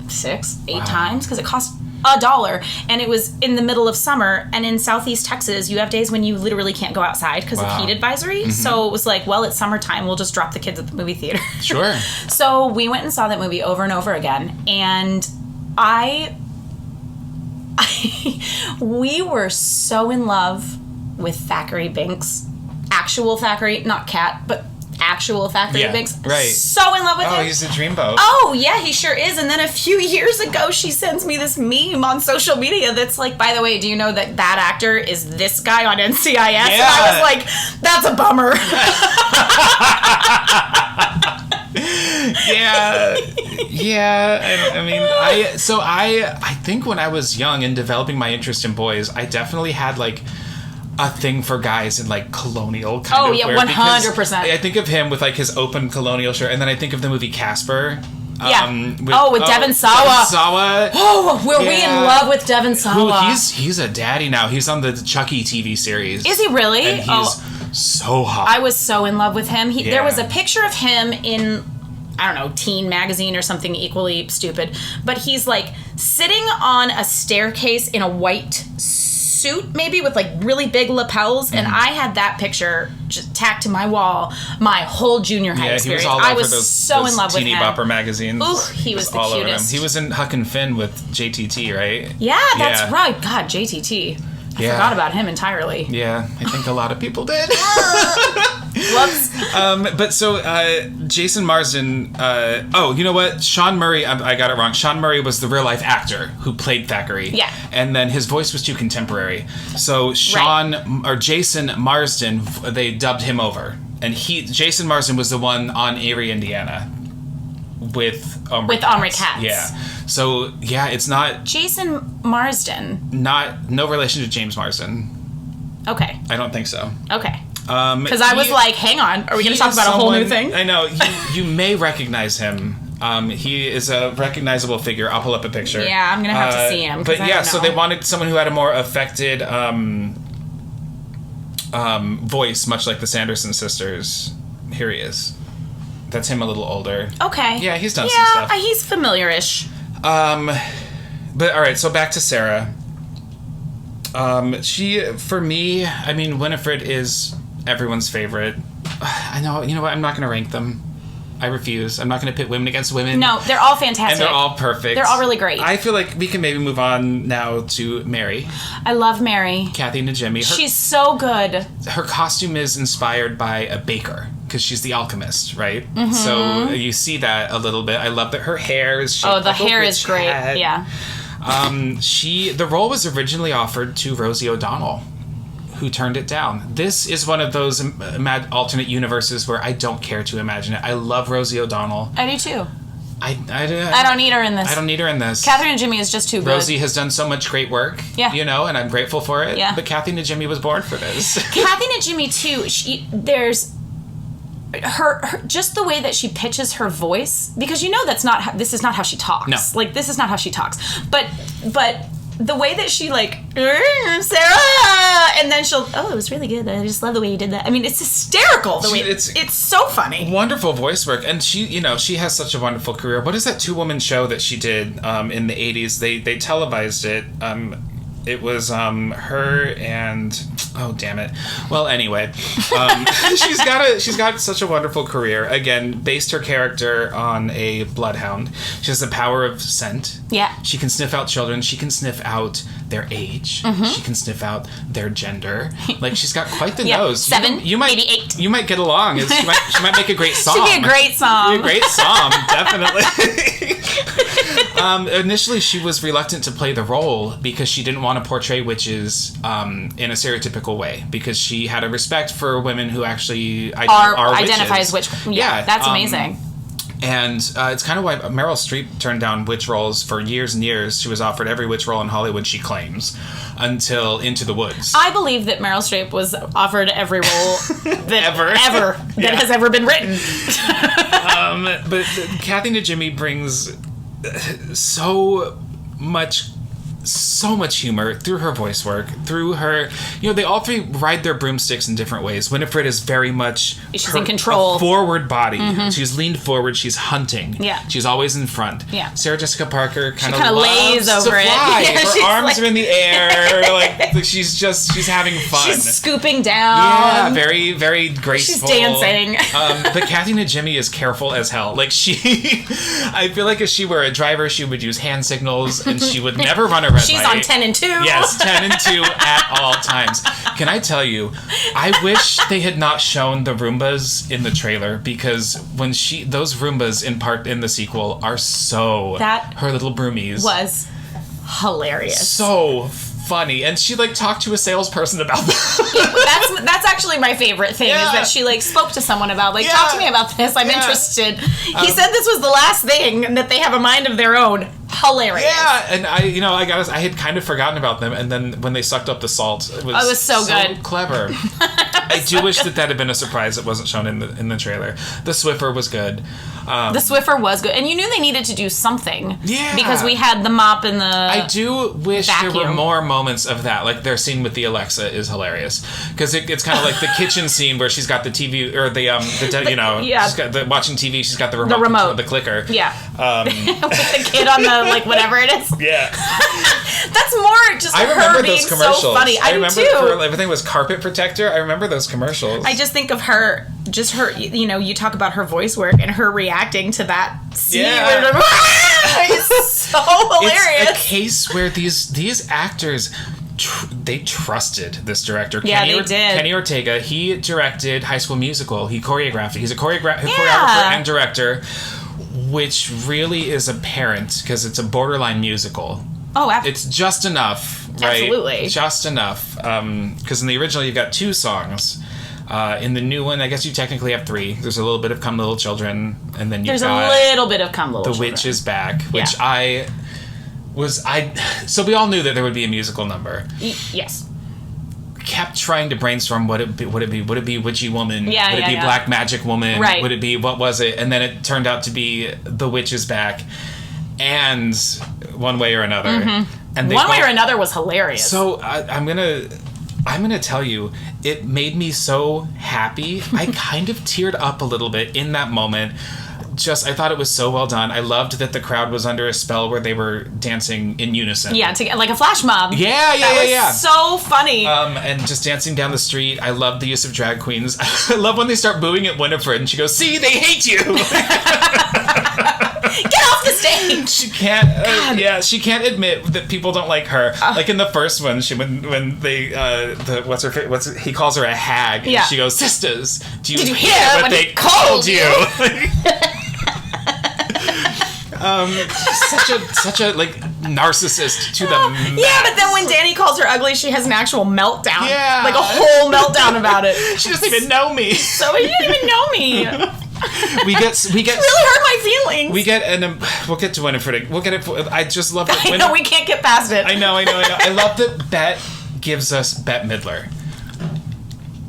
6, 8 times because it cost $1, and it was in the middle of summer, and in Southeast Texas you have days when you literally can't go outside because of heat advisory. So it was like, well, it's summertime, we'll just drop the kids at the movie theater. Sure. So we went and saw that movie over and over again, and we were so in love with Thackeray Binks. Actual Thackeray, not Cat, but actual Thackeray Binks. Right. So in love with him. Oh, he's a dreamboat. Oh, yeah, he sure is. And then a few years ago, she sends me this meme on social media that's like, by the way, do you know that actor is this guy on NCIS? Yeah. And I was like, that's a bummer. Yeah. I think when I was young and developing my interest in boys, I definitely had like a thing for guys in like colonial kind of wear. 100%. I think of him with like his open colonial shirt, and then I think of the movie Casper. Yeah. With Devon Sawa. Devon Sawa. Oh, were we in love with Devon Sawa? He's a daddy now. He's on the Chucky TV series. Is he really? And he's so hot. I was so in love with him. There was a picture of him in, I don't know, Teen Magazine or something equally stupid. But he's like sitting on a staircase in a white suit, maybe with like really big lapels. And I had that picture just tacked to my wall my whole junior high experience. He was all over I was those so in love with teeny him. bopper magazines. Ooh, he was the all over cutest. him. He was in Huck and Finn with JTT, right? Yeah, that's right. God, JTT. I forgot about him entirely. Yeah, I think a lot of people did. Whoops. But so Jason Marsden. You know what? Sean Murray. I got it wrong. Sean Murray was the real life actor who played Thackeray. Yeah. And then his voice was too contemporary. So Jason Marsden, they dubbed him over, and Jason Marsden was the one on Erie, Indiana, with Omri Katz. Yeah. So yeah, it's not Jason Marsden. no relation to James Marsden. Okay. I don't think so. Okay. Because I was like, hang on, are we going to talk about a whole new thing? I know. You may recognize him. He is a recognizable figure. I'll pull up a picture. Yeah, I'm going to have to see him. But I yeah, don't so know. they wanted someone who had a more affected voice, much like the Sanderson Sisters. Here he is. That's him a little older. Okay. Yeah, he's done some stuff. Yeah, he's familiar-ish. But all right, so back to Sarah. For me, I mean, Winifred is everyone's favorite. I know, you know what? I'm not going to rank them. I refuse. I'm not going to pit women against women. No, they're all fantastic. And they're all perfect. They're all really great. I feel like we can maybe move on now to Mary. I love Mary. Kathy Najimy. She's so good. Her costume is inspired by a baker, because she's the alchemist, right? Mm-hmm. So you see that a little bit. I love that her hair is shaped like a hair witch is great. hat. Yeah. The role was originally offered to Rosie O'Donnell, who turned it down. This is one of those alternate universes where I don't care to imagine it. I love Rosie O'Donnell. I do too. I don't need her in this. I don't need her in this. Kathy Najimy is just too good. Rosie has done so much great work. Yeah. You know, and I'm grateful for it. Yeah. But Kathy Najimy was born for this. Kathy Najimy too. her just the way that she pitches her voice, because this is not how she talks. No. Like, this is not how she talks. But the way that she, like, Sarah, and then she'll, it was really good. I just love the way you did that. I mean, it's hysterical the way it's so funny. Wonderful voice work, and she has such a wonderful career. What is that 2-woman show that she did in the 80s? They televised it. It was her and damn it. Well, anyway, she's got such a wonderful career. Again, based her character on a bloodhound. She has the power of scent. Yeah. She can sniff out children. She can sniff out their age. Mm-hmm. She can sniff out their gender. Like, she's got quite the nose. 7, you might, maybe 8. You might get along. She might make a great song. She'd be a great song. Definitely. Initially, she was reluctant to play the role because she didn't want to portray witches in a stereotypical way, because she had a respect for women who actually are identify witches. as witch. Yeah, that's amazing. And it's kind of why Meryl Streep turned down witch roles for years and years. She was offered every witch role in Hollywood, she claims, until Into the Woods. I believe that Meryl Streep was offered every role that Yeah. has ever been written. But Kathy Najimy brings so much humor through her voice work, through her, they all three ride their broomsticks in different ways. Winifred is very much she's in control, a forward body. Mm-hmm. She's leaned forward. She's hunting. Yeah, she's always in front. Yeah. Sarah Jessica Parker kind of lays over it. Yeah, her arms are in the air, like she's having fun. She's scooping down. Yeah, very, very graceful. She's dancing. But Kathy Najimy is careful as hell. Like, I feel like if she were a driver, she would use hand signals and she would never run a red She's light. on 10 and 2. Yes, 10 and 2 at all times. Can I tell you, I wish they had not shown the Roombas in the trailer, because when those Roombas in the sequel are her little broomies was hilarious. So funny, and she talked to a salesperson about that. That's actually my favorite thing, is that she spoke to someone about talk to me about this. I'm interested. He said this was the last thing, and that they have a mind of their own. Hilarious. Yeah, and I had kind of forgotten about them, and then when they sucked up the salt, it was so good, clever. I do wish that had been a surprise that wasn't shown in the trailer. The Swiffer was good. The Swiffer was good, and you knew they needed to do something. Yeah, because we had the mop and the I do wish vacuum. There were more moments of that. Like, their scene with the Alexa is hilarious, because it's kind of like the kitchen scene where she's got the TV or she's got watching TV. She's got the remote, the clicker. Yeah, with the kid on the whatever it is. Yeah, that's more just her being so funny. I remember too. Everything was carpet protector. I remember those commercials. I just think of her, just her. You talk about her voice work and her reacting to that scene. Yeah. It's so hilarious. It's a case where these actors. They trusted this director. Yeah, they did. Kenny Ortega, he directed High School Musical. He choreographed it. He's a choreographer and director, which really is apparent because it's a borderline musical. Oh, absolutely. It's just enough, right? Absolutely. Just enough. Because in the original, you've got 2 songs. In the new one, I guess you technically have 3. There's a little bit of Come Little Children, and then there's a little bit of Come Little Children. The Witch is Back, which so we all knew that there would be a musical number. Yes. Kept trying to brainstorm would it be Witchy Woman? Would it be Black Magic Woman? Right. Would it be, what was it? And then it turned out to be The Witch is Back, and One Way or Another. Mm-hmm. And One Way or Another was hilarious. So I'm gonna tell you, it made me so happy. I kind of teared up a little bit in that moment. I thought it was so well done. I loved that the crowd was under a spell where they were dancing in unison. Yeah, like a flash mob. Yeah. So funny. And just dancing down the street. I love the use of drag queens. I love when they start booing at Winifred and she goes, "See, they hate you." Get off the stage. She can't. She can't admit that people don't like her. Like in the first one, when they he calls her a hag. Yeah. And she goes, "Sisters, did you hear what they called you?" Such a narcissist to the max. Yeah, but then when Danny calls her ugly, she has an actual meltdown. Yeah, like a whole meltdown about it. She doesn't even know me. So he didn't even know me. We get it really hurt my feelings. We get we'll get to Winifred. We'll get it. I just love that. I know we can't get past it. I know. I love that Bette gives us Bette Midler.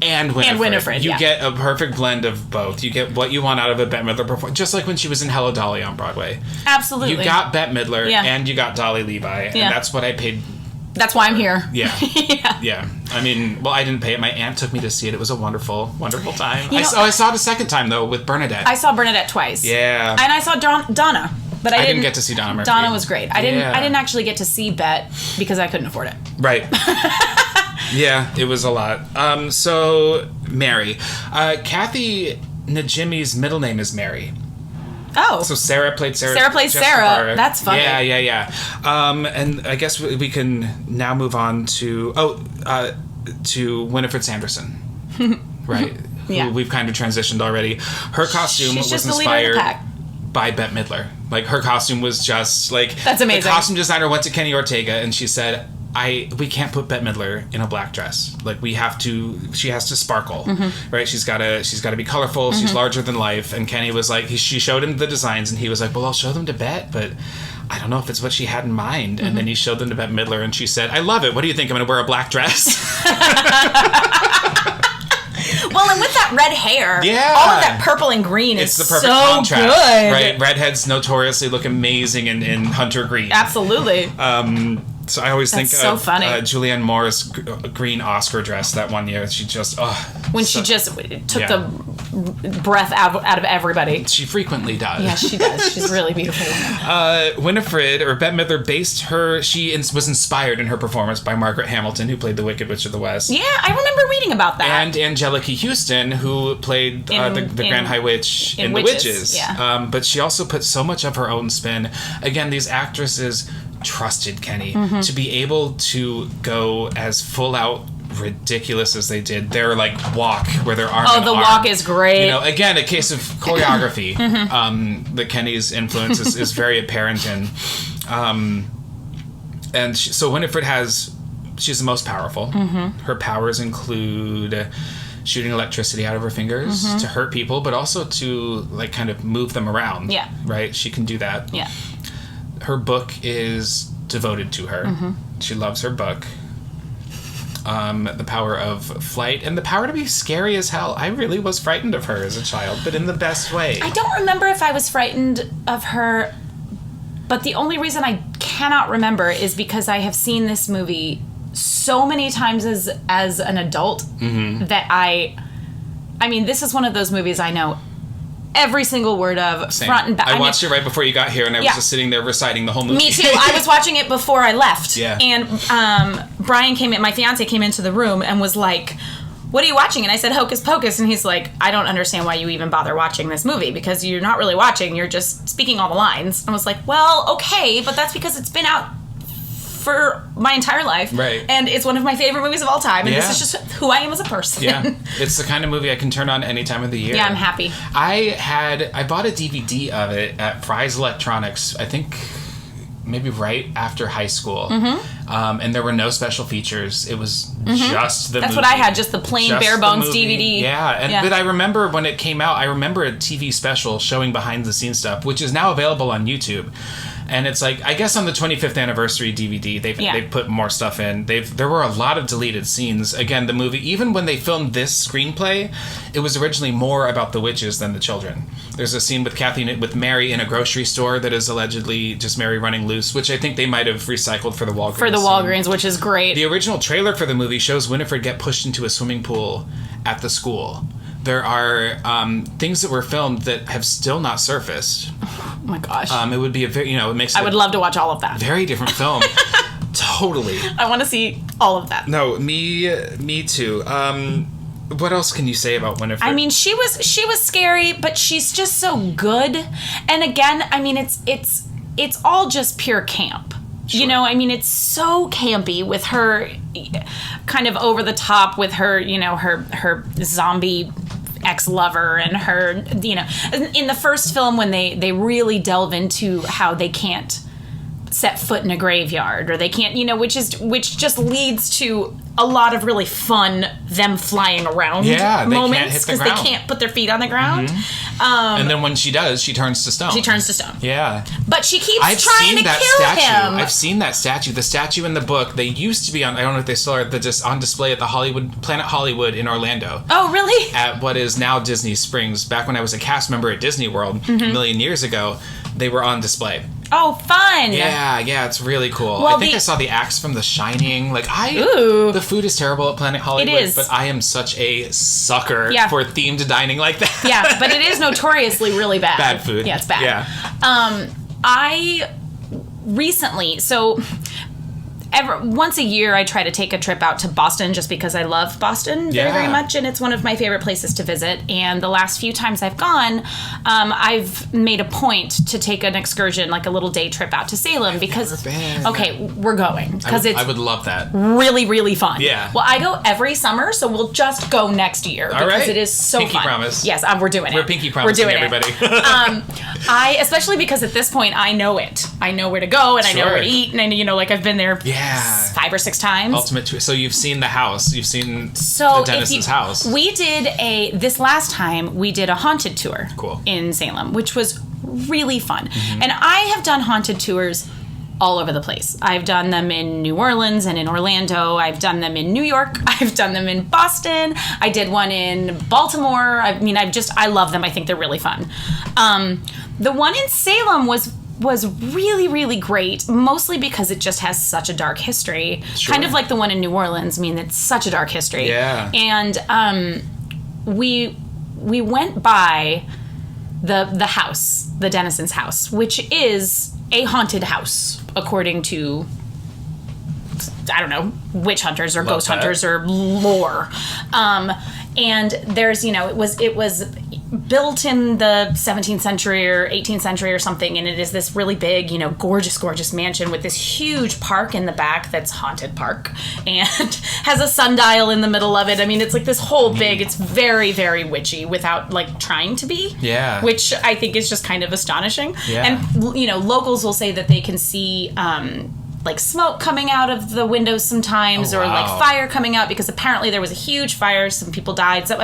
and Winifred. And Winifred, You get a perfect blend of both. You get what you want out of a Bette Midler performance, just like when she was in Hello, Dolly on Broadway. Absolutely. You got Bette Midler, and you got Dolly Levi, and that's what I paid. That's why I'm here. Yeah. Yeah. I mean, well, I didn't pay it. My aunt took me to see it. It was a wonderful, wonderful time. I saw it a second time, though, with Bernadette. I saw Bernadette twice. Yeah. And I saw Donna. But I didn't get to see Donna Murphy. Donna was great. I didn't actually get to see Bette because I couldn't afford it. Right. Yeah, it was a lot. So, Mary. Kathy Najimy's middle name is Mary. Oh. So Sarah played Sarah. Sarah plays Sarah. Barrett. That's funny. Yeah. And I guess we can now move on to Winifred Sanderson. Right? Yeah. Who we've kind of transitioned already. Her costume was inspired by Bette Midler. Like, her costume was just like... That's amazing. The costume designer went to Kenny Ortega and she said, we can't put Bette Midler in a black dress. Like, she has to sparkle, right? She's got to be colorful. She's larger than life. And Kenny was like, she showed him the designs and he was like, well, I'll show them to Bette, but I don't know if it's what she had in mind. And then he showed them to Bette Midler and she said, I love it. What do you think? I'm going to wear a black dress. Well, and with that red hair, all of that purple and green is the perfect so contrast, good. Right? Redheads notoriously look amazing in hunter green. Absolutely. So I always think so funny. Julianne Moore's green Oscar dress that one year. She just she just took the breath out of everybody. She frequently does. Yeah, she does. She's a really beautiful woman. Winifred, or Bette Midler, was inspired in her performance by Margaret Hamilton, who played the Wicked Witch of the West. Yeah, I remember reading about that. And Angelica Houston, who played the Grand High Witch in The Witches. Yeah. But she also put so much of her own spin. Again, these actresses trusted Kenny to be able to go as full out ridiculous as they did. Their walk where their arm walk is great. Again, a case of choreography that Kenny's influence is very apparent in. So Winifred she's the most powerful. Her powers include shooting electricity out of her fingers to hurt people, but also to kind of move them around. Yeah. Right? She can do that. Yeah. Her book is devoted to her. She loves her book. The power of flight and the power to be scary as hell. I really was frightened of her as a child, but in the best way. I don't remember if I was frightened of her, but the only reason I cannot remember is because I have seen this movie so many times as an adult that I mean, this is one of those movies I know every single word of, Same. front and back. I watched it right before you got here, and I was just sitting there reciting the whole movie. Me too. I was watching it before I left. Yeah. And Brian my fiance came into the room and was like, what are you watching? And I said, Hocus Pocus. And he's like, I don't understand why you even bother watching this movie, because you're not really watching, you're just speaking all the lines. I was like, well, okay, but that's because it's been out for my entire life. Right. And it's one of my favorite movies of all time. And this is just who I am as a person. Yeah. It's the kind of movie I can turn on any time of the year. Yeah, I'm happy. I bought a DVD of it at Fry's Electronics, I think maybe right after high school. And there were no special features. It was just the That's movie. what I had, just the plain bare bones DVD. Yeah. But I remember when it came out, I remember a TV special showing behind the scenes stuff, which is now available on YouTube. And it's I guess on the 25th anniversary DVD, they've put more stuff in. There were a lot of deleted scenes. Again, the movie, even when they filmed this screenplay, it was originally more about the witches than the children. There's a scene with Mary in a grocery store that is allegedly just Mary running loose, which I think they might have recycled for the Walgreens. For the Walgreens, which is great. The original trailer for the movie shows Winifred get pushed into a swimming pool at the school. There are things that were filmed that have still not surfaced. Oh my gosh. It would be it makes I would love to watch all of that. Very different film. Totally. I want to see all of that. No, me too. What else can you say about Winifred? I mean, she was scary, but she's just so good. And again, I mean, it's all just pure camp. Sure. I mean, it's so campy with her kind of over the top with her, her zombie ex-lover and her, in the first film when they really delve into how they can't set foot in a graveyard, or they can't, which just leads to a lot of really fun them flying around moments because they can't put their feet on the ground. And then when she does, she turns to stone. Yeah. But she keeps trying to kill him. I've seen that statue. The statue in the book, they used to be on, I don't know if they still are, just on display at the Planet Hollywood in Orlando. Oh, really? At what is now Disney Springs. Back when I was a cast member at Disney World a million years ago, they were on display. Oh, fun! Yeah, it's really cool. Well, I think I saw the axe from The Shining. The food is terrible at Planet Hollywood, it is. But I am such a sucker for themed dining like that. Yeah, but it is notoriously really bad. Bad food. Yeah, it's bad. Yeah. I recently, once a year, I try to take a trip out to Boston just because I love Boston very, very much, and it's one of my favorite places to visit. And the last few times I've gone, I've made a point to take an excursion, like a little day trip out to Salem because, we're going because I would love that. Really, really fun. Yeah. Well, I go every summer, so we'll just go next year because it is so pinky fun. Promise. Yes, we're doing it. We're pinky promising everybody. Especially because at this point I know it. I know where to go and I know where to eat, and I've been there. Yeah. 5 or 6 times. Ultimate twist. So you've seen the house. You've seen the Dennison's house. This last time, we did a haunted tour in Salem, which was really fun. And I have done haunted tours all over the place. I've done them in New Orleans and in Orlando. I've done them in New York. I've done them in Boston. I did one in Baltimore. I love them. I think they're really fun. The one in Salem was really, really great, mostly because it just has such a dark history. Sure. Kind of like the one in New Orleans. It's such a dark history. Yeah. And we went by the house, the Dennison's house, which is a haunted house, according to, I don't know, witch hunters or ghost hunters or lore. And there's, it was built in the 17th century or 18th century or something, and it is this really big, gorgeous mansion with this huge park in the back that's haunted park and has a sundial in the middle of it. It's like this whole big, it's very, very witchy without trying to be. Yeah. Which I think is just kind of astonishing. Yeah. And, locals will say that they can see, smoke coming out of the windows sometimes, or fire coming out, because apparently there was a huge fire. Some people died. So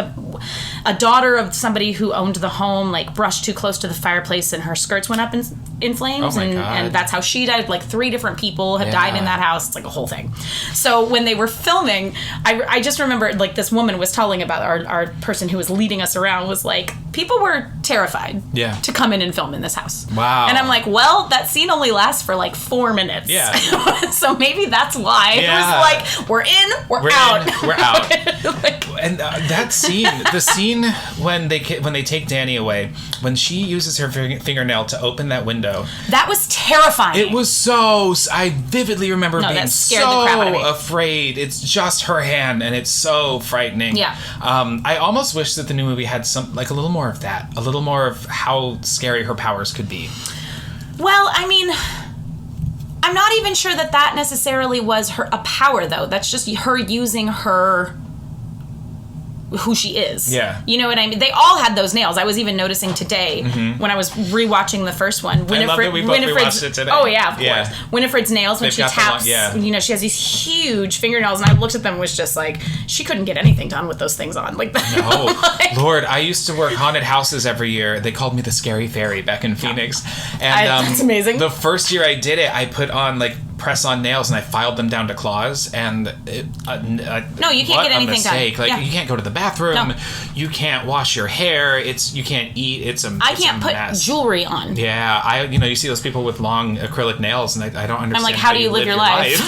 a daughter of somebody who owned the home brushed too close to the fireplace and her skirts went up in flames. And that's how she died. 3 different people have died in that house. It's a whole thing. So when they were filming, I just remember this woman was telling about our person who was leading us around was people were terrified to come in and film in this house. Wow. And I'm well, that scene only lasts for 4 minutes. Yeah. So maybe that's why it was we're in, we're out. We're out. And that scene, the scene when they take Danny away, when she uses her fingernail to open that window, that was terrifying. It was I vividly remember being so afraid. It's just her hand, and it's so frightening. Yeah. I almost wish that the new movie had a little more of that, a little more of how scary her powers could be. Well, I'm not even sure that necessarily was a power, though. That's just her using who she is. Yeah. You know what I mean? They all had those nails. I was even noticing today when I was rewatching the first one. I love that we both rewatched it today. Oh, yeah, of course. Winifred's nails, when she taps, she has these huge fingernails, and I looked at them and was just she couldn't get anything done with those things on. No. Lord, I used to work haunted houses every year. They called me the Scary Fairy back in Phoenix. And that's amazing. The first year I did it, I put on press-on nails, and I filed them down to claws, and no, you can't get anything done. You can't go to the bathroom, you can't wash your hair, you can't eat, I can't put jewelry on. Yeah, you see those people with long acrylic nails, and I don't understand. I'm how do you live your life?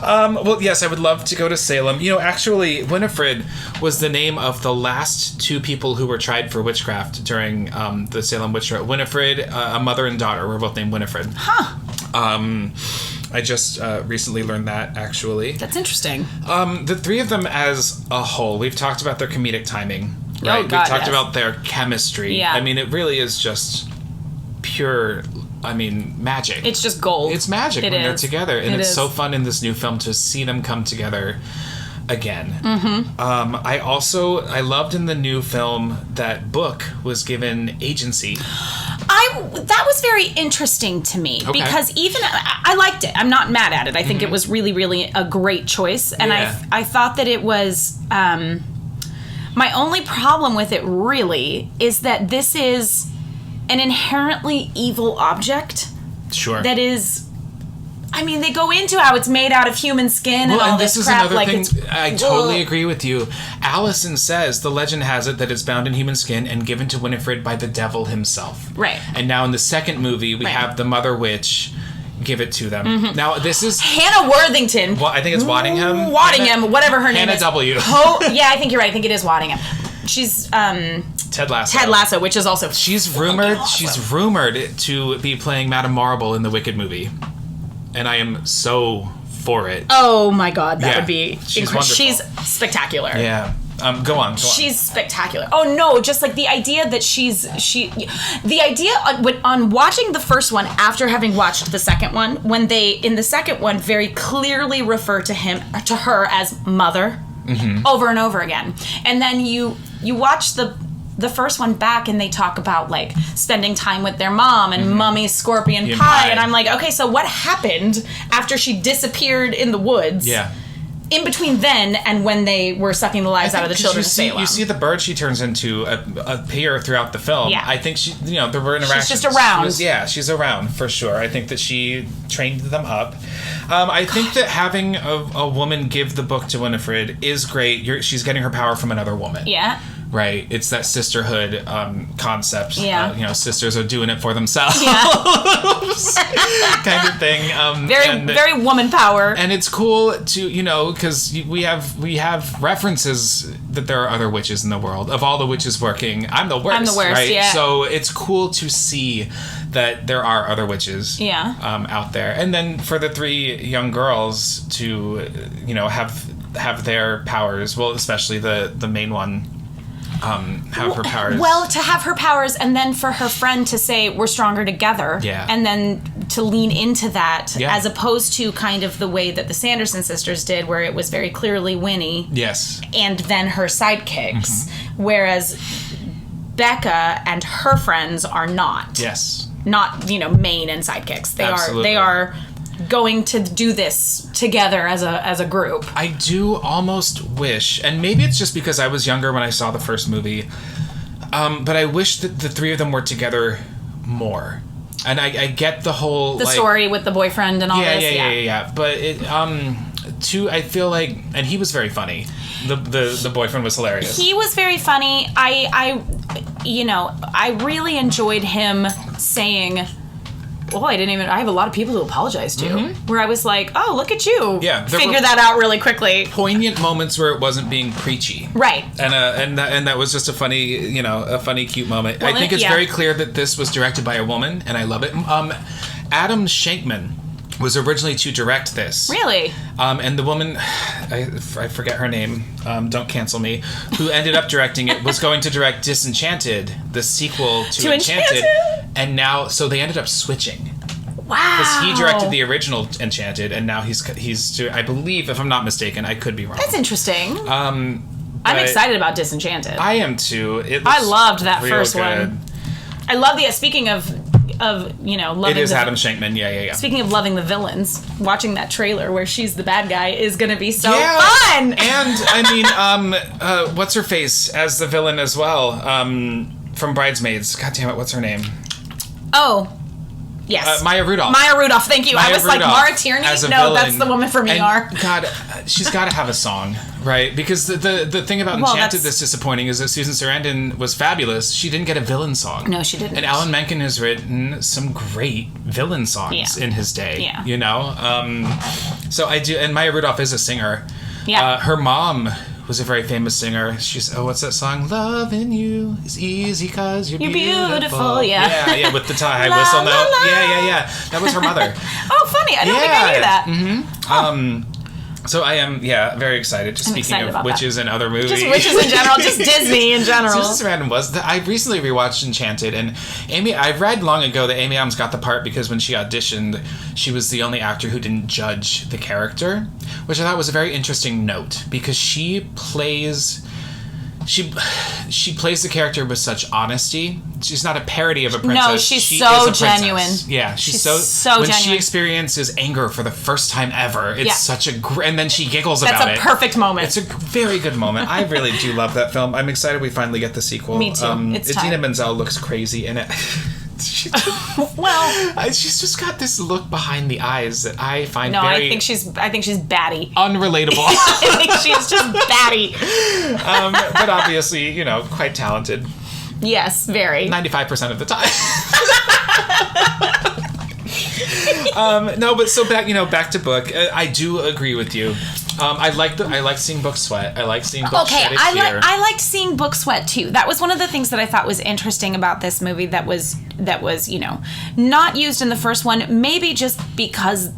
Well, yes, I would love to go to Salem. Actually, Winifred was the name of the last 2 people who were tried for witchcraft during the Salem witch trial. Winifred, a mother and daughter, were both named Winifred. Huh. I just recently learned that, actually. That's interesting. The 3 of them as a whole, we've talked about their comedic timing, right? Oh, God, we've talked about their chemistry. Yeah. It really is just pure... magic. It's just gold. It's magic when they're together. And it's so fun in this new film to see them come together again. Mm-hmm. I loved in the new film that Book was given agency. I that was very interesting to me because even I liked it. I'm not mad at it. I think it was really, really a great choice, and I thought that it was. My only problem with it really is that this is an inherently evil object. Sure. That is. I mean, they go into how it's made out of human skin and all this crap. Well, and this is another thing. I totally agree with you. Allison says the legend has it that it's bound in human skin and given to Winifred by the devil himself. Right. And now in the second movie, we have the Mother Witch give it to them. Mm-hmm. Now, this is... Hannah Worthington. Well, I think it's Waddingham. Whatever her name Hannah is. W. Yeah, I think you're right. I think it is Waddingham. She's... Ted Lasso. Ted Lasso, which is also... She's rumored to be playing Madame Marble in the Wicked movie. And I am so for it. Oh my god, that would be she's wonderful. She's spectacular. Yeah. Go on. She's spectacular. Oh no, just like the idea that the idea on watching the first one after having watched the second one, when they in the second one very clearly refer to her as mother over and over again. And then you watch the first one back and they talk about like spending time with their mom and Mummy's scorpion pie, and I'm like, okay, so what happened after she disappeared in the woods? Yeah. In between then and when they were sucking the lives out of the children of Salem. You see the bird she turns into appear throughout the film. Yeah. I think there were interactions. She's just around. She's around for sure. I think that she trained them up. I think that having a woman give the book to Winifred is great. She's getting her power from another woman. Yeah. Right, it's that sisterhood concept. Yeah, sisters are doing it for themselves, kind of thing. Very woman power, and it's cool to because we have references that there are other witches in the world. Of all the witches working, I'm the worst. Right? Yeah. So it's cool to see that there are other witches. Out there, and then for the three young girls to have their powers. Well, especially the main one. Have her powers. Well, to have her powers, and then for her friend to say, we're stronger together. Yeah. And then to lean into that, as opposed to kind of the way that the Sanderson sisters did, where it was very clearly Winnie. Yes. And then her sidekicks. Whereas Becca and her friends are not. Yes. Not, main and sidekicks. They are going to do this together as a group. I do almost wish, and maybe it's just because I was younger when I saw the first movie, but I wish that the three of them were together more. And I get the whole story with the boyfriend and all this. Yeah. But I feel like, and he was very funny. The boyfriend was hilarious. He was very funny. I really enjoyed him saying, well, I have a lot of people to apologize to. Where I was like, oh, look at you. Yeah. Figure that out really quickly. Poignant moments where it wasn't being preachy. Right. And that was just a funny, cute moment. Well, I think it's very clear that this was directed by a woman, and I love it. Adam Shankman was originally to direct this. Really? And the woman, I forget her name, don't cancel me, who ended up directing it, was going to direct Disenchanted, the sequel to Enchanted. And now, so they ended up switching. Wow. Because he directed the original Enchanted, and now he's I believe, if I'm not mistaken, I could be wrong. That's interesting. I'm excited about Disenchanted. I am too. I loved that first one. I love speaking of loving. It is Adam Shankman. Yeah. Speaking of loving the villains, watching that trailer where she's the bad guy is going to be so fun. And I mean, what's her face as the villain as well? From Bridesmaids. God damn it, what's her name? Oh. Yes. Maya Rudolph. Thank you. I was like, Mara Tierney? No, villain. That's the woman from ER. God, she's got to have a song, right? Because the thing about Enchanted that's disappointing is that Susan Sarandon was fabulous. She didn't get a villain song. No, she didn't. And Alan Menken has written some great villain songs in his day. Yeah. So I do, and Maya Rudolph is a singer. Yeah. Her mom was a very famous singer. She's, what's that song? Loving you is easy cause you're beautiful. Yeah, with the high whistle note. Yeah. That was her mother. Oh, funny. I don't think I knew that. Mm-hmm. Huh. So I am, very excited. Speaking of witches and other movies. Just witches in general, just Disney in general. Susan Sarandon I recently rewatched Enchanted, and I read long ago that Amy Adams got the part because when she auditioned, she was the only actor who didn't judge the character, which I thought was a very interesting note, because she plays she plays the character with such honesty. She's not a parody of a princess. No, she so genuine. Yeah, she's so when genuine. She experiences anger for the first time ever, it's such a and then she giggles about it. That's a perfect moment. It's a very good moment. I really do love that film. I'm excited we finally get the sequel. Me too. It's time. Idina Menzel looks crazy in it. She's just got this look behind the eyes that I find very... I think she's batty. Unrelatable. I think she's just batty. But obviously, you know, quite talented. Yes, very. 95% of the time. No, but so back to book. I do agree with you. I like seeing books sweat. I like seeing books shed a tear. I liked seeing books sweat too. That was one of the things that I thought was interesting about this movie that was not used in the first one, maybe just because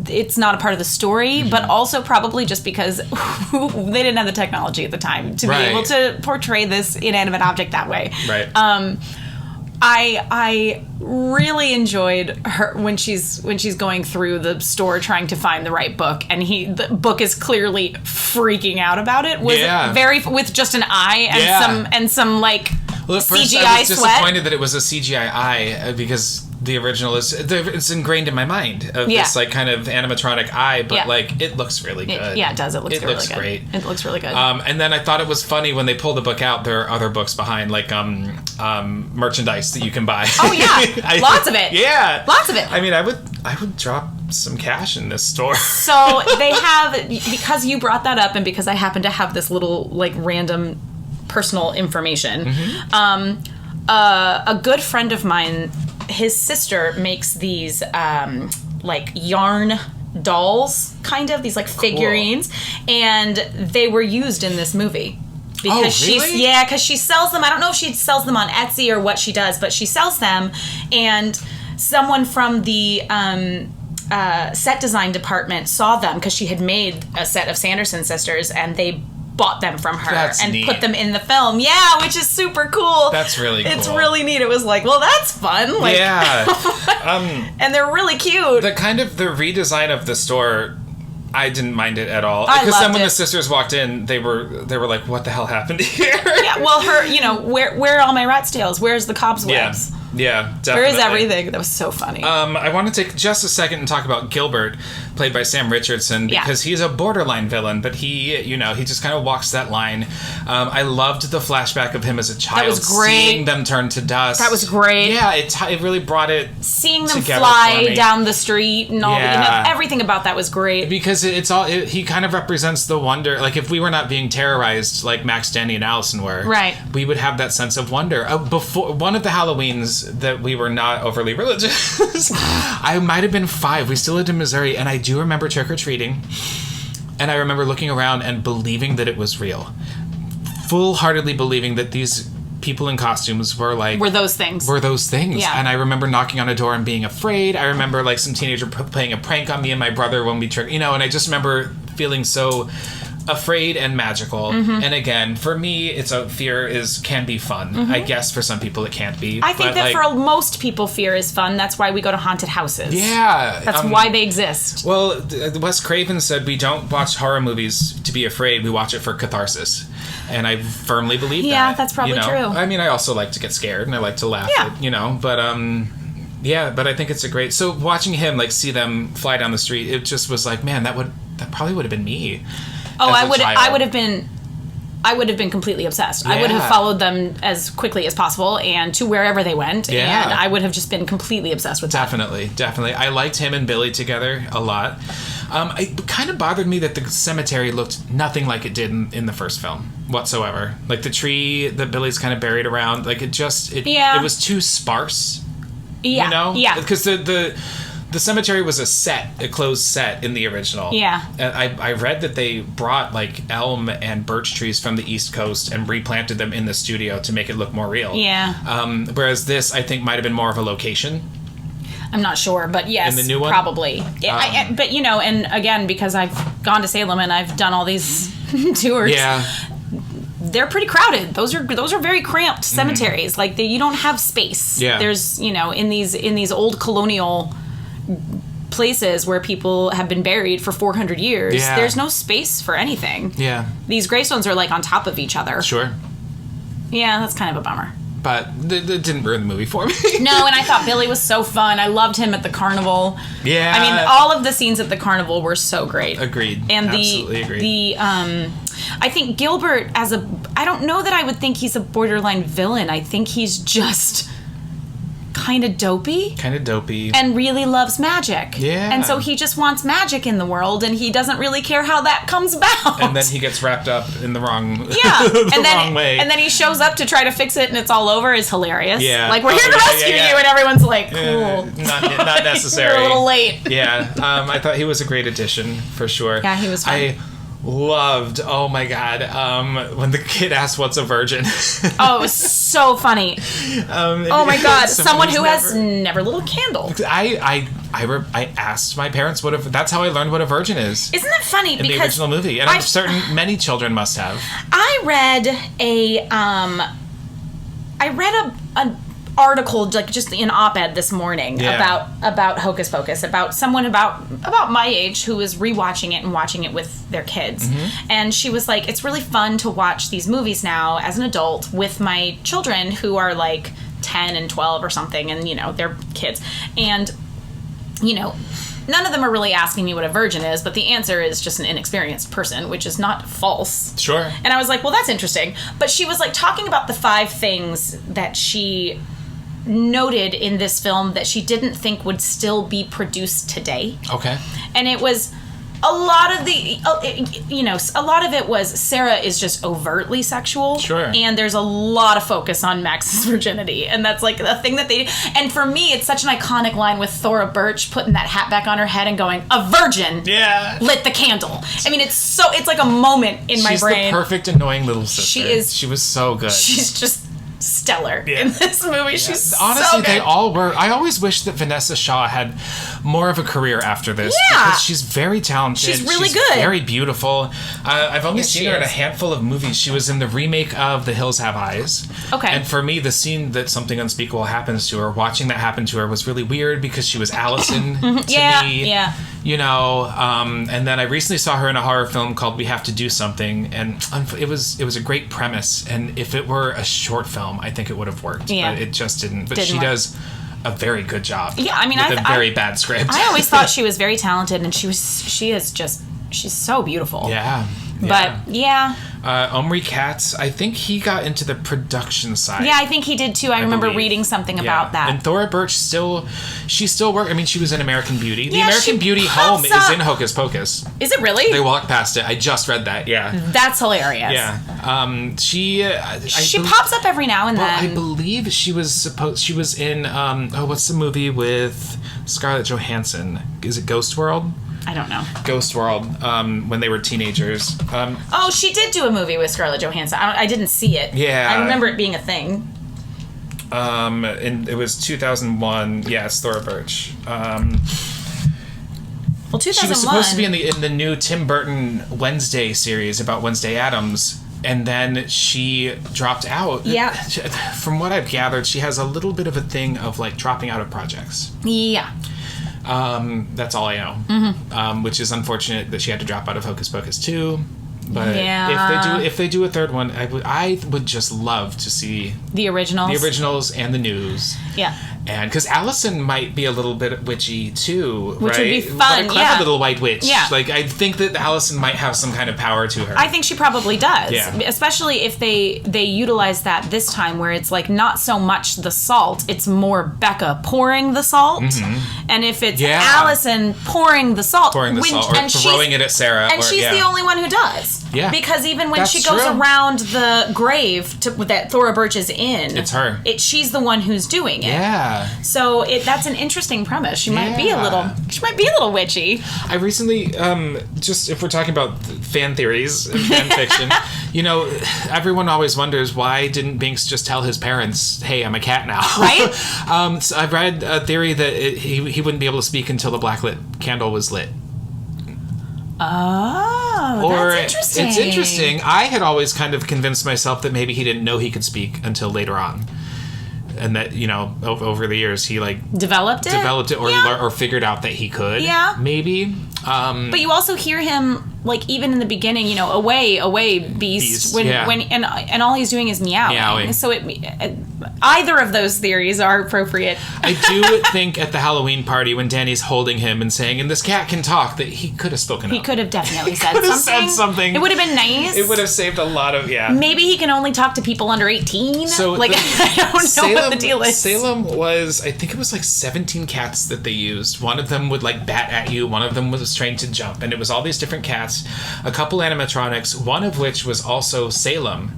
it's not a part of the story, but also probably just because they didn't have the technology at the time to be able to portray this inanimate object that way. Right. I really enjoyed her when she's going through the store trying to find the right book, and the book is clearly freaking out about it. With just an eye and some like well, at first CGI I was sweat. Disappointed that it was a CGI eye because the original it's ingrained in my mind of this like kind of animatronic eye, but like it looks really good. It does. It looks really good. Great. It looks really good. And then I thought it was funny when they pull the book out. There are other books behind, like merchandise that you can buy. Oh yeah, lots of it. Yeah, lots of it. I mean, I would drop some cash in this store. So they have, because you brought that up, and because I happen to have this little like random personal information. A good friend of mine, his sister makes these like yarn dolls, kind of these like figurines, and they were used in this movie. Because because she sells them. I don't know if she sells them on Etsy or what she does, but she sells them, and someone from the set design department saw them because she had made a set of Sanderson Sisters, and they bought them from her neat. Put them in the film. Yeah, which is super cool. That's really cool. It's really neat. It was like, well, that's fun. Like, yeah. And they're really cute. The redesign of the store, I didn't mind it at all. I because loved then when it. the sisters walked in, they were like, what the hell happened here? Yeah, well, where are all my rat tails? Where's the cobwebs? Yeah, definitely. Where is everything? That was so funny. I want to take just a second and talk about Gilbert, played by Sam Richardson, because he's a borderline villain, but he just kind of walks that line. I loved the flashback of him as a child. That was great. Seeing them turn to dust. That was great. Yeah, it really brought it seeing them fly down the street and all everything about that was great. Because he kind of represents the wonder. Like, if we were not being terrorized like Max, Danny, and Allison were, we would have that sense of wonder. Before one of the Halloweens that we were not overly religious, I might have been 5. We still lived in Missouri, and I do remember trick-or-treating, and I remember looking around and believing that it was real. Full-heartedly believing that these people in costumes were those things. Yeah. And I remember knocking on a door and being afraid. I remember like some teenager playing a prank on me and my brother when we and I just remember feeling so afraid and magical. And again, for me, fear can be fun. I guess for some people it can't be. I think that for most people, fear is fun. That's why we go to haunted houses. Yeah. That's why they exist. Well, Wes Craven said we don't watch horror movies to be afraid. We watch it for catharsis. And I firmly believe that. Yeah, that's probably true. I mean, I also like to get scared and I like to laugh, but but I think it's a great... So watching him see them fly down the street, it just was like, man, that probably would have been me. Oh, I would have been completely obsessed. Yeah. I would have followed them as quickly as possible and to wherever they went, and I would have just been completely obsessed with them. Definitely. I liked him and Billy together a lot. It kind of bothered me that the cemetery looked nothing like it did in the first film whatsoever. Like the tree that Billy's kind of buried around, it was too sparse. Yeah. You know? Yeah. Because the cemetery was a closed set in the original. Yeah. And I read that they brought elm and birch trees from the East Coast and replanted them in the studio to make it look more real. Yeah. Whereas this, I think, might have been more of a location. I'm not sure, but yes, in the new one? Probably. But and again, because I've gone to Salem and I've done all these tours. Yeah. They're pretty crowded. Those are very cramped cemeteries. You don't have space. Yeah. There's in these old colonial places where people have been buried for 400 years, Yeah. there's no space for anything. Yeah. These gravestones are like on top of each other. Sure. Yeah, that's kind of a bummer. But it didn't ruin the movie for me. No, and I thought Billy was so fun. I loved him at the carnival. Yeah. I mean, all of the scenes at the carnival were so great. Agreed. And Absolutely agreed. I think Gilbert I don't know that I would think he's a borderline villain. I think he's just kind of dopey. And really loves magic. Yeah. And so he just wants magic in the world, and he doesn't really care how that comes about. And then he gets wrapped up in the wrong wrong way. And then he shows up to try to fix it, and it's all over. Is hilarious. Yeah. Like, we're here to rescue you, and everyone's like, cool. Not necessary. You're a little late. Yeah. I thought he was a great addition, for sure. Yeah, he was fun. I loved, oh my god, when the kid asked what's a virgin. Oh, it was so funny. Oh my god, someone who has never lit a candle. I asked my parents that's how I learned what a virgin is. Isn't that funny? In the original movie, and I'm certain many children must have. I read an article, like just an op-ed this morning about Hocus Pocus, about someone about my age who was rewatching it and watching it with their kids. Mm-hmm. And she was like, it's really fun to watch these movies now as an adult with my children who are like 10 and 12 or something, and they're kids, and none of them are really asking me what a virgin is, but the answer is just an inexperienced person, which is not false. Sure. And I was like, well, that's interesting. But she was like talking about the 5 things that she noted in this film that she didn't think would still be produced today. Okay. And it was a lot of a lot of it was Sarah is just overtly sexual. Sure. And there's a lot of focus on Max's virginity. And that's like a thing that they... And for me, it's such an iconic line with Thora Birch putting that hat back on her head and going, a virgin lit the candle. I mean, it's like a moment in my brain. She's the perfect annoying little sister. She is. She was so good. She's just stellar in this movie. Yeah. She's honestly so good. They all were. I always wish that Vanessa Shaw had more of a career after this, because she's very talented. She's really good, very beautiful. I've only seen her in a handful of movies. She was in the remake of The Hills Have Eyes. Okay. And for me, the scene that something unspeakable happens to her, watching that happen to her, was really weird because she was Allison to me. Yeah. And then I recently saw her in a horror film called We Have to Do Something, and it was a great premise, and if it were a short film, I think it would have worked. Yeah. But it just didn't. But she does a very good job. Yeah, I mean, with a very bad script. I always thought she was very talented, and she's so beautiful. Yeah. But Omri Katz, I think he got into the production side. Yeah, I think he did too. I remember reading something about that. And Thora Birch she still worked. I mean, she was in American Beauty. The American Beauty home is in Hocus Pocus. Is it really? They walked past it. I just read that. Yeah. That's hilarious. Yeah. She pops up every now and then. I believe she was in what's the movie with Scarlett Johansson? Is it Ghost World? I don't know. Ghost World, when they were teenagers. She did do a movie with Scarlett Johansson. I didn't see it. Yeah. I remember it being a thing. And it was 2001. Yes, Thora Birch. Well, 2001. She was supposed to be in the new Tim Burton Wednesday series about Wednesday Addams, and then she dropped out. Yeah. From what I've gathered, she has a little bit of a thing of like dropping out of projects. Yeah. That's all I know. Mm-hmm. Which is unfortunate that she had to drop out of Hocus Pocus 2. But if they do a third one, I would just love to see the originals and the news. Yeah. And because Allison might be a little bit witchy too, which right? would be fun. What a clever little white witch. Yeah. Like I think that Allison might have some kind of power to her. I think she probably does. Yeah. Especially if they utilize that this time, where it's like not so much the salt, it's more Becca pouring the salt, and if it's Allison pouring the salt, or throwing it at Sarah, and she's the only one who does. Yeah. Because even when she goes around the grave that Thora Birch is in, it's her. She's the one who's doing it. Yeah. So that's an interesting premise. She might be a little witchy. I recently, just if we're talking about fan theories and fan fiction, everyone always wonders, why didn't Binks just tell his parents, "Hey, I'm a cat now"? Right. So I've read a theory that he wouldn't be able to speak until the blacklit candle was lit. Oh, that's interesting. It's interesting. I had always kind of convinced myself that maybe he didn't know he could speak until later on. and that, you know, over the years he like developed it or figured out that he could. Yeah, maybe. But you also hear him like even in the beginning, you know, away, beast. When and all he's doing is meowing. So either of those theories are appropriate. I do think at the Halloween party when Danny's holding him and saying, "And this cat can talk," that he could have spoken up. He could have definitely said something. It would have been nice. It would have saved a lot of Maybe he can only talk to people under 18. So like I don't know what the deal is. Salem was, I think it was like 17 cats that they used. One of them would like bat at you. One of them was trained to jump, and it was all these different cats. A couple animatronics, one of which was also Salem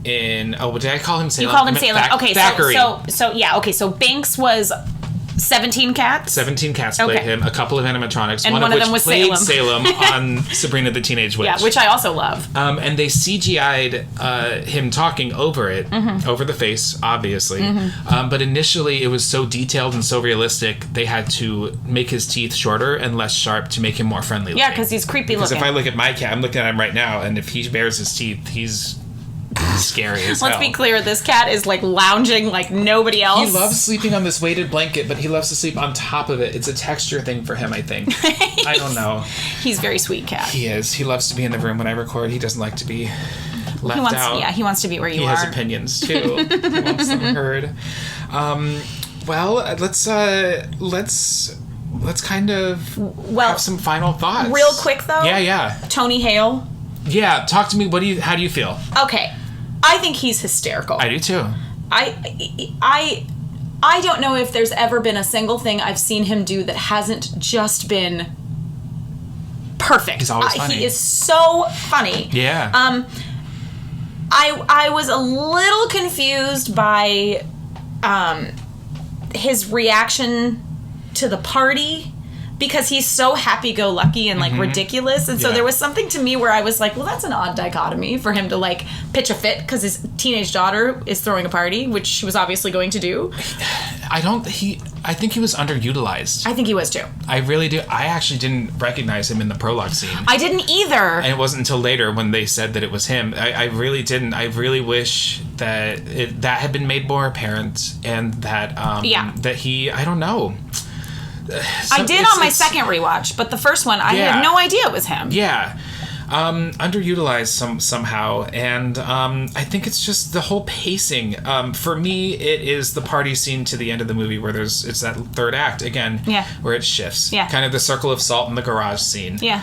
in... Oh, did I call him Salem? You called him Salem. Okay, Thackeray. So Banks was 17 cats? 17 cats played him. A couple of animatronics. And one of them was played Salem on Sabrina the Teenage Witch. Yeah, which I also love. And they CGI'd him talking over it, over the face, obviously. But initially, it was so detailed and so realistic, they had to make his teeth shorter and less sharp to make him more friendly looking. Yeah, because he's creepy looking. Because if I look at my cat, I'm looking at him right now, and if he bares his teeth, he's... scary as hell. Let's be clear, this cat is like lounging like nobody else. He loves sleeping on this weighted blanket, but he loves to sleep on top of it. It's a texture thing for him, I think. I don't know. He's a very sweet cat. He is. He loves to be in the room when I record. He doesn't like to be left out. Yeah, he wants to be where you are. He has opinions too. He wants them heard. Well, let's kind of have some final thoughts. Real quick though. Yeah. Tony Hale. Yeah, talk to me. How do you feel? Okay. I think he's hysterical. I do too. I don't know if there's ever been a single thing I've seen him do that hasn't just been perfect. He's always funny. He is so funny. Yeah. I was a little confused by his reaction to the party, because he's so happy-go-lucky and, like, ridiculous. And so there was something to me where I was like, well, that's an odd dichotomy for him to, like, pitch a fit because his teenage daughter is throwing a party, which she was obviously going to do. I think he was underutilized. I think he was, too. I really do. I actually didn't recognize him in the prologue scene. I didn't either. And it wasn't until later when they said that it was him. I really didn't. I really wish that that had been made more apparent and that, that he, I don't know... I did on my second rewatch, but the first one, I had no idea it was him. Yeah. Underutilized somehow, and I think it's just the whole pacing. For me, it is the party scene to the end of the movie where it's that third act again, where it shifts. Yeah. Kind of the circle of salt in the garage scene. Yeah.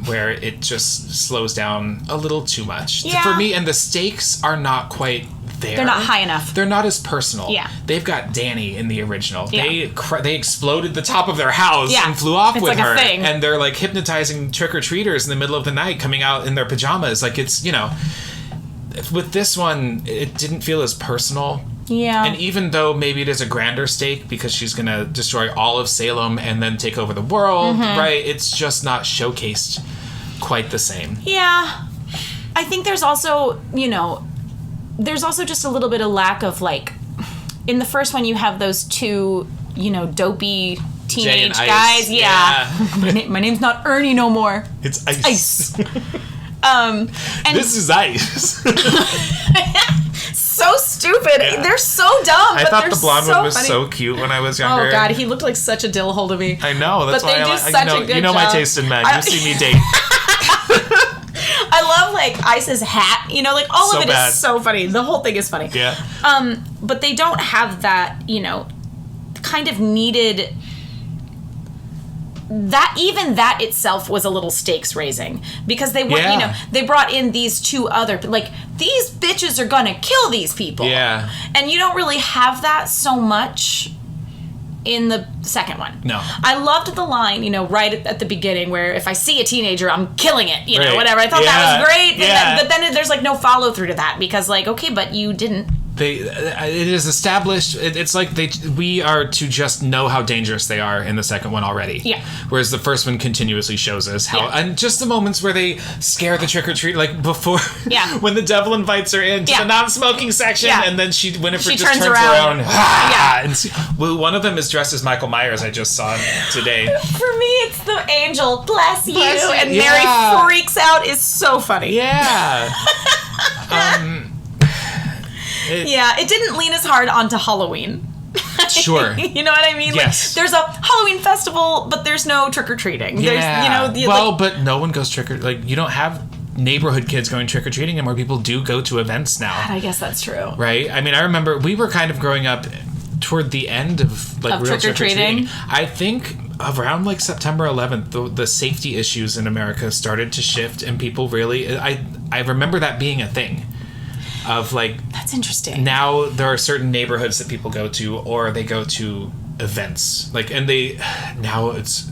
Where it just slows down a little too much. Yeah. For me, and the stakes are not quite there. They're not high enough. They're not as personal. Yeah. They've got Danny in the original. Yeah. They exploded the top of their house and flew off with like her. A thing. And they're like hypnotizing trick-or-treaters in the middle of the night coming out in their pajamas. Like it's, with this one, it didn't feel as personal. Yeah. And even though maybe it is a grander stake because she's going to destroy all of Salem and then take over the world, right? It's just not showcased quite the same. Yeah. I think there's also, there's also just a little bit of lack of, like, in the first one you have those two, dopey teenage guys. Yeah. My name's not Ernie no more. It's Ice. And this is Ice. So stupid. Yeah. They're so dumb. I thought the blonde one was funny. So cute when I was younger. Oh God, he looked like such a dill hole to me. I know. That's but why they do such a good you know job. My taste in men. You see me date. I love, like, Ice's hat. All of it is so funny. The whole thing is funny. Yeah. But they don't have that, kind of needed... Even that itself was a little stakes raising. Because they were, they brought in these two other... Like, these bitches are gonna kill these people. Yeah. And you don't really have that so much... in the second one. No. I loved the line, right at the beginning where if I see a teenager, I'm killing it, right. Whatever. I thought that was great. Yeah. But then there's, like, no follow-through to that because, like, okay, but you didn't. It is established. It's like we are to just know how dangerous they are in the second one already. Yeah. Whereas the first one continuously shows us how, and just the moments where they scare the trick or treat, like before, when the devil invites her into the non-smoking section, and then Winifred just turns around. And one of them is dressed as Michael Myers. I just saw today. For me, it's the angel. Bless you. And Mary freaks out. Is so funny. Yeah. It didn't lean as hard onto Halloween. Sure. You know what I mean? Yes. Like, there's a Halloween festival, but there's no trick-or-treating. Yeah. There's, but no one goes you don't have neighborhood kids going trick-or-treating anymore. People do go to events now. I guess that's true. Right? I mean, I remember we were kind of growing up toward the end of real trick-or-treating. I think around September 11th, the safety issues in America started to shift, and people really... I remember that being a thing. Of that's interesting. Now there are certain neighborhoods that people go to, or they go to events. Now it's...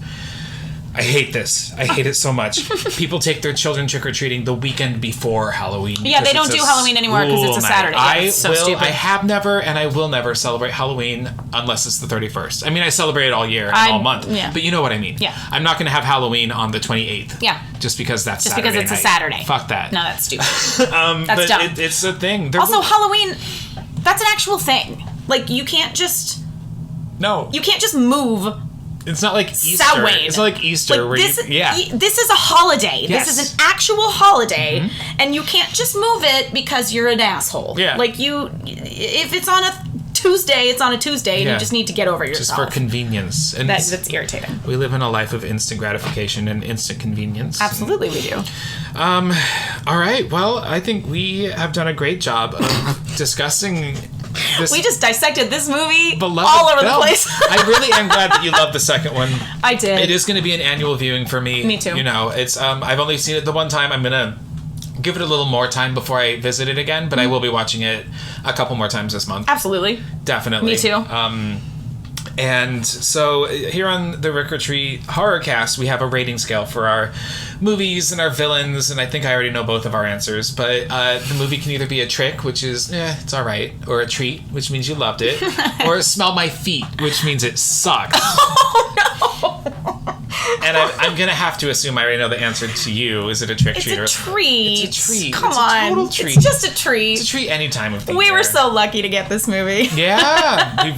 I hate this. I hate it so much. People take their children trick-or-treating the weekend before Halloween. Yeah, they don't do Halloween anymore because it's a Saturday. It's so stupid. I have never and I will never celebrate Halloween unless it's the 31st. I mean, I celebrate it all year and all month. Yeah. But you know what I mean. Yeah. I'm not going to have Halloween on the 28th. Yeah. Just because that's Just Saturday because it's night. a Saturday. Fuck that. No, that's stupid. That's dumb. It's a thing. Also, Halloween, that's an actual thing. You can't just... No. You can't just move... It's not like Easter. Samhain. It's not like Easter this is a holiday. Yes. This is an actual holiday, and you can't just move it because you're an asshole. Yeah. If it's on a Tuesday, it's on a Tuesday, and you just need to get over yourself. Just for convenience. And that's irritating. We live in a life of instant gratification and instant convenience. Absolutely, we do. All right. Well, I think we have done a great job of discussing... We just dissected this movie beloved all over film. the place. I really am glad that you loved the second one. I did. It is going to be an annual viewing for me. Me too. It's I've only seen it the one time. I'm going to give it a little more time before I visit it again, but I will be watching it a couple more times this month. Absolutely. Definitely. Me too. And so here on the Rick or Treat Horrorcast, we have a rating scale for our movies and our villains, and I think I already know both of our answers, but the movie can either be a trick, which is, it's all right, or a treat, which means you loved it, or smell my feet, which means it sucked. Oh, no! And I'm going to have to assume I already know the answer to you. Is it a trick, treat, or... It's a treat. It's a treat. Come it's on. a total treat. It's just a treat. It's a treat any time of the year. We were so lucky to get this movie. Yeah.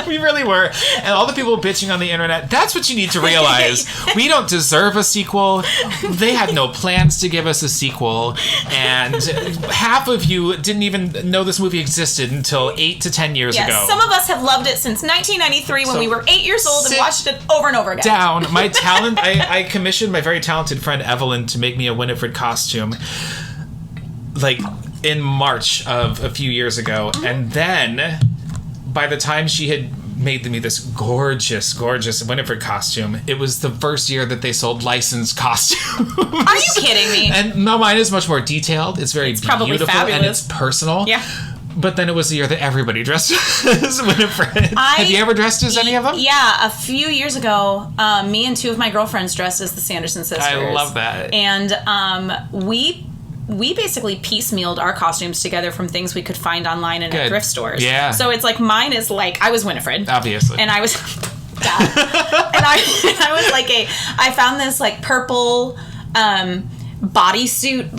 We really were. And all the people bitching on the internet, that's what you need to realize. We don't deserve a sequel. They had no plans to give us a sequel. And half of you didn't even know this movie existed until 8 to 10 years ago. Some of us have loved it since 1993 when we were 8 years old and watched it over and over again. Down. My talent, I commissioned my very talented friend Evelyn to make me a Winifred costume. In March of a few years ago. And then, by the time she had made me this gorgeous Winifred costume, it was the first year that they sold licensed costumes. Are you kidding me? And no, mine is much more detailed. It's very beautiful fabulous. And it's personal. Yeah. But then it was the year that everybody dressed as Winifred. Have you ever dressed as any of them? Yeah, a few years ago, me and two of my girlfriends dressed as the Sanderson Sisters. I love that. And we basically piecemealed our costumes together from things we could find online and at thrift stores. Yeah. So it's mine is I was Winifred. Obviously. And I was... and I was I found this purple... bodysuit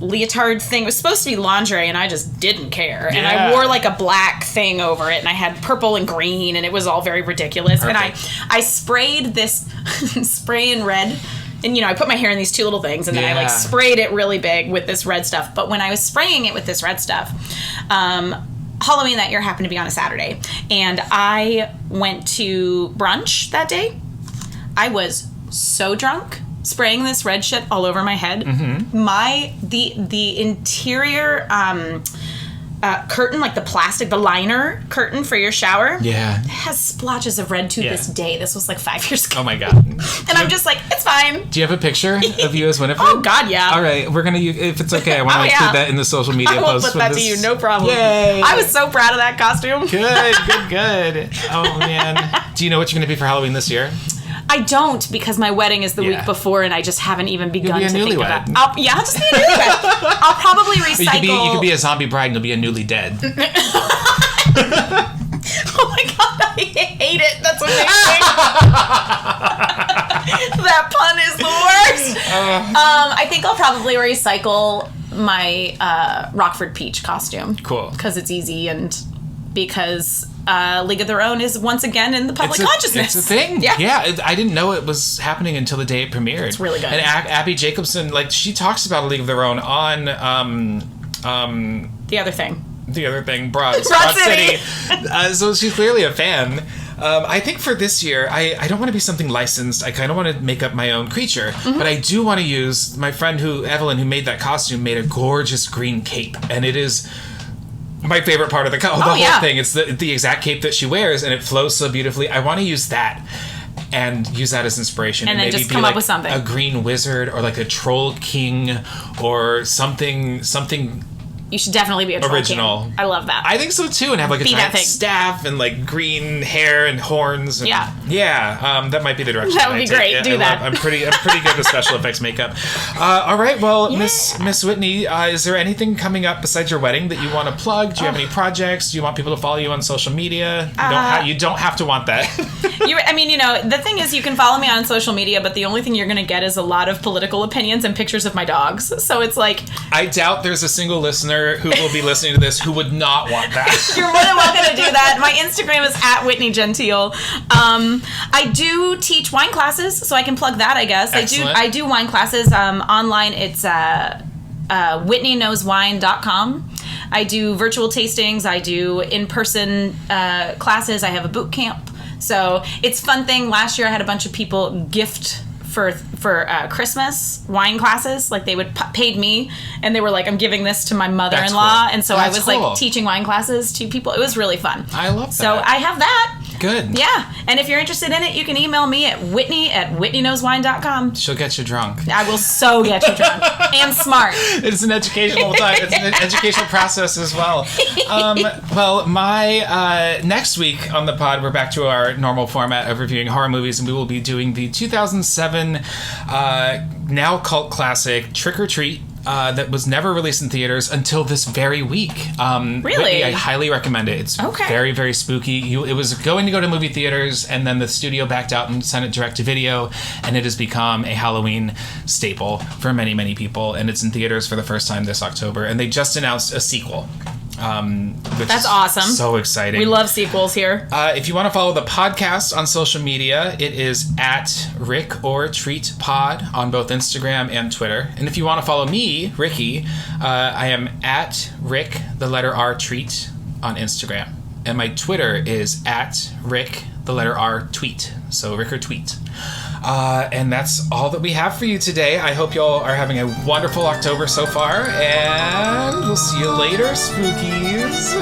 leotard thing. It was supposed to be lingerie and I just didn't care. And I wore a black thing over it and I had purple and green and it was all very ridiculous. Perfect. And I sprayed this spray in red. And, I put my hair in these two little things and then I sprayed it really big with this red stuff. But when I was spraying it with this red stuff, Halloween that year happened to be on a Saturday. And I went to brunch that day. I was so drunk, spraying this red shit all over my head. Mm-hmm. The interior curtain, the plastic, the liner curtain for your shower, has splotches of red to this day. This was 5 years ago. Oh my god! And I'm just it's fine. Do you have a picture of you as Winifred? Oh god, yeah. All right, we're gonna if it's okay, I want to include that in the social media I will post. put that to you, no problem. Yay! I was so proud of that costume. Good. Oh man, do you know what you're gonna be for Halloween this year? I don't, because my wedding is the week before, and I just haven't even begun to think about it. I'll just be a newlywed. I'll probably recycle. You could be a zombie bride and you'll be a newly dead. Oh my god, I hate it. That's amazing. That pun is the worst. I think I'll probably recycle my Rockford Peach costume. Cool. Because it's easy and because... League of Their Own is once again in the public consciousness. It's a thing. Yeah. I didn't know it was happening until the day it premiered. It's really good. And Abby Jacobson, she talks about A League of Their Own on... The Other Thing. the other thing, Broad City. So she's clearly a fan. I think for this year, I don't want to be something licensed. I kind of want to make up my own creature. But I do want to use my friend Evelyn, who made that costume, made a gorgeous green cape. And it is my favorite part of the whole thing. It's the exact cape that she wears, and it flows so beautifully. I want to use that. And use that as inspiration. And then maybe just come up with something. A green wizard or like a troll king or something. You should definitely be a troll original. King. I love that. I think so too, and have like a giant staff and like green hair and horns. And, that might be the direction. That would be great. Do that. I'm pretty good with special effects makeup. All right, well, Miss Whitney, is there anything coming up besides your wedding that you want to plug? Do you have any projects? Do you want people to follow you on social media? You don't have to want that. The thing is, you can follow me on social media, but the only thing you're going to get is a lot of political opinions and pictures of my dogs. So it's like, I doubt there's a single listener who will be listening to this who would not want that. You're more than welcome to do that. My Instagram is @Whitney Gentile. I do teach wine classes, so I can plug that, I guess. Excellent. I do wine classes online. It's WhitneyKnowsWine.com. I do virtual tastings. I do in-person classes. I have a boot camp. So it's a fun thing. Last year I had a bunch of people gift for Christmas wine classes. Like they would paid me, and they were like, I'm giving this to my mother-in-law. Cool. And so I was like teaching wine classes to people. It was really fun. I love that. So I have that. Good. Yeah. And if you're interested in it, you can email me at whitney@whitneyknowswine.com. She'll get you drunk. I will so get you drunk. And smart. It's an educational time. It's an educational process as well. Well, my next week on the pod, we're back to our normal format of reviewing horror movies, and we will be doing the 2007 now cult classic Trick or Treat. That was never released in theaters until this very week. Really? Whitney, I highly recommend it. It's very, very spooky. It was going to go to movie theaters, and then the studio backed out and sent it direct to video, and it has become a Halloween staple for many, many people, and it's in theaters for the first time this October, and they just announced a sequel. That's awesome. So exciting. We love sequels here. If you want to follow the podcast on social media, it is @RickOrTreatPod on both Instagram and Twitter. And if you want to follow me, Ricky, I am @RickRTweet on Instagram. And my Twitter is @RickRTweet. So Rick or Tweet. And that's all that we have for you today. I hope y'all are having a wonderful October so far, and we'll see you later, spookies.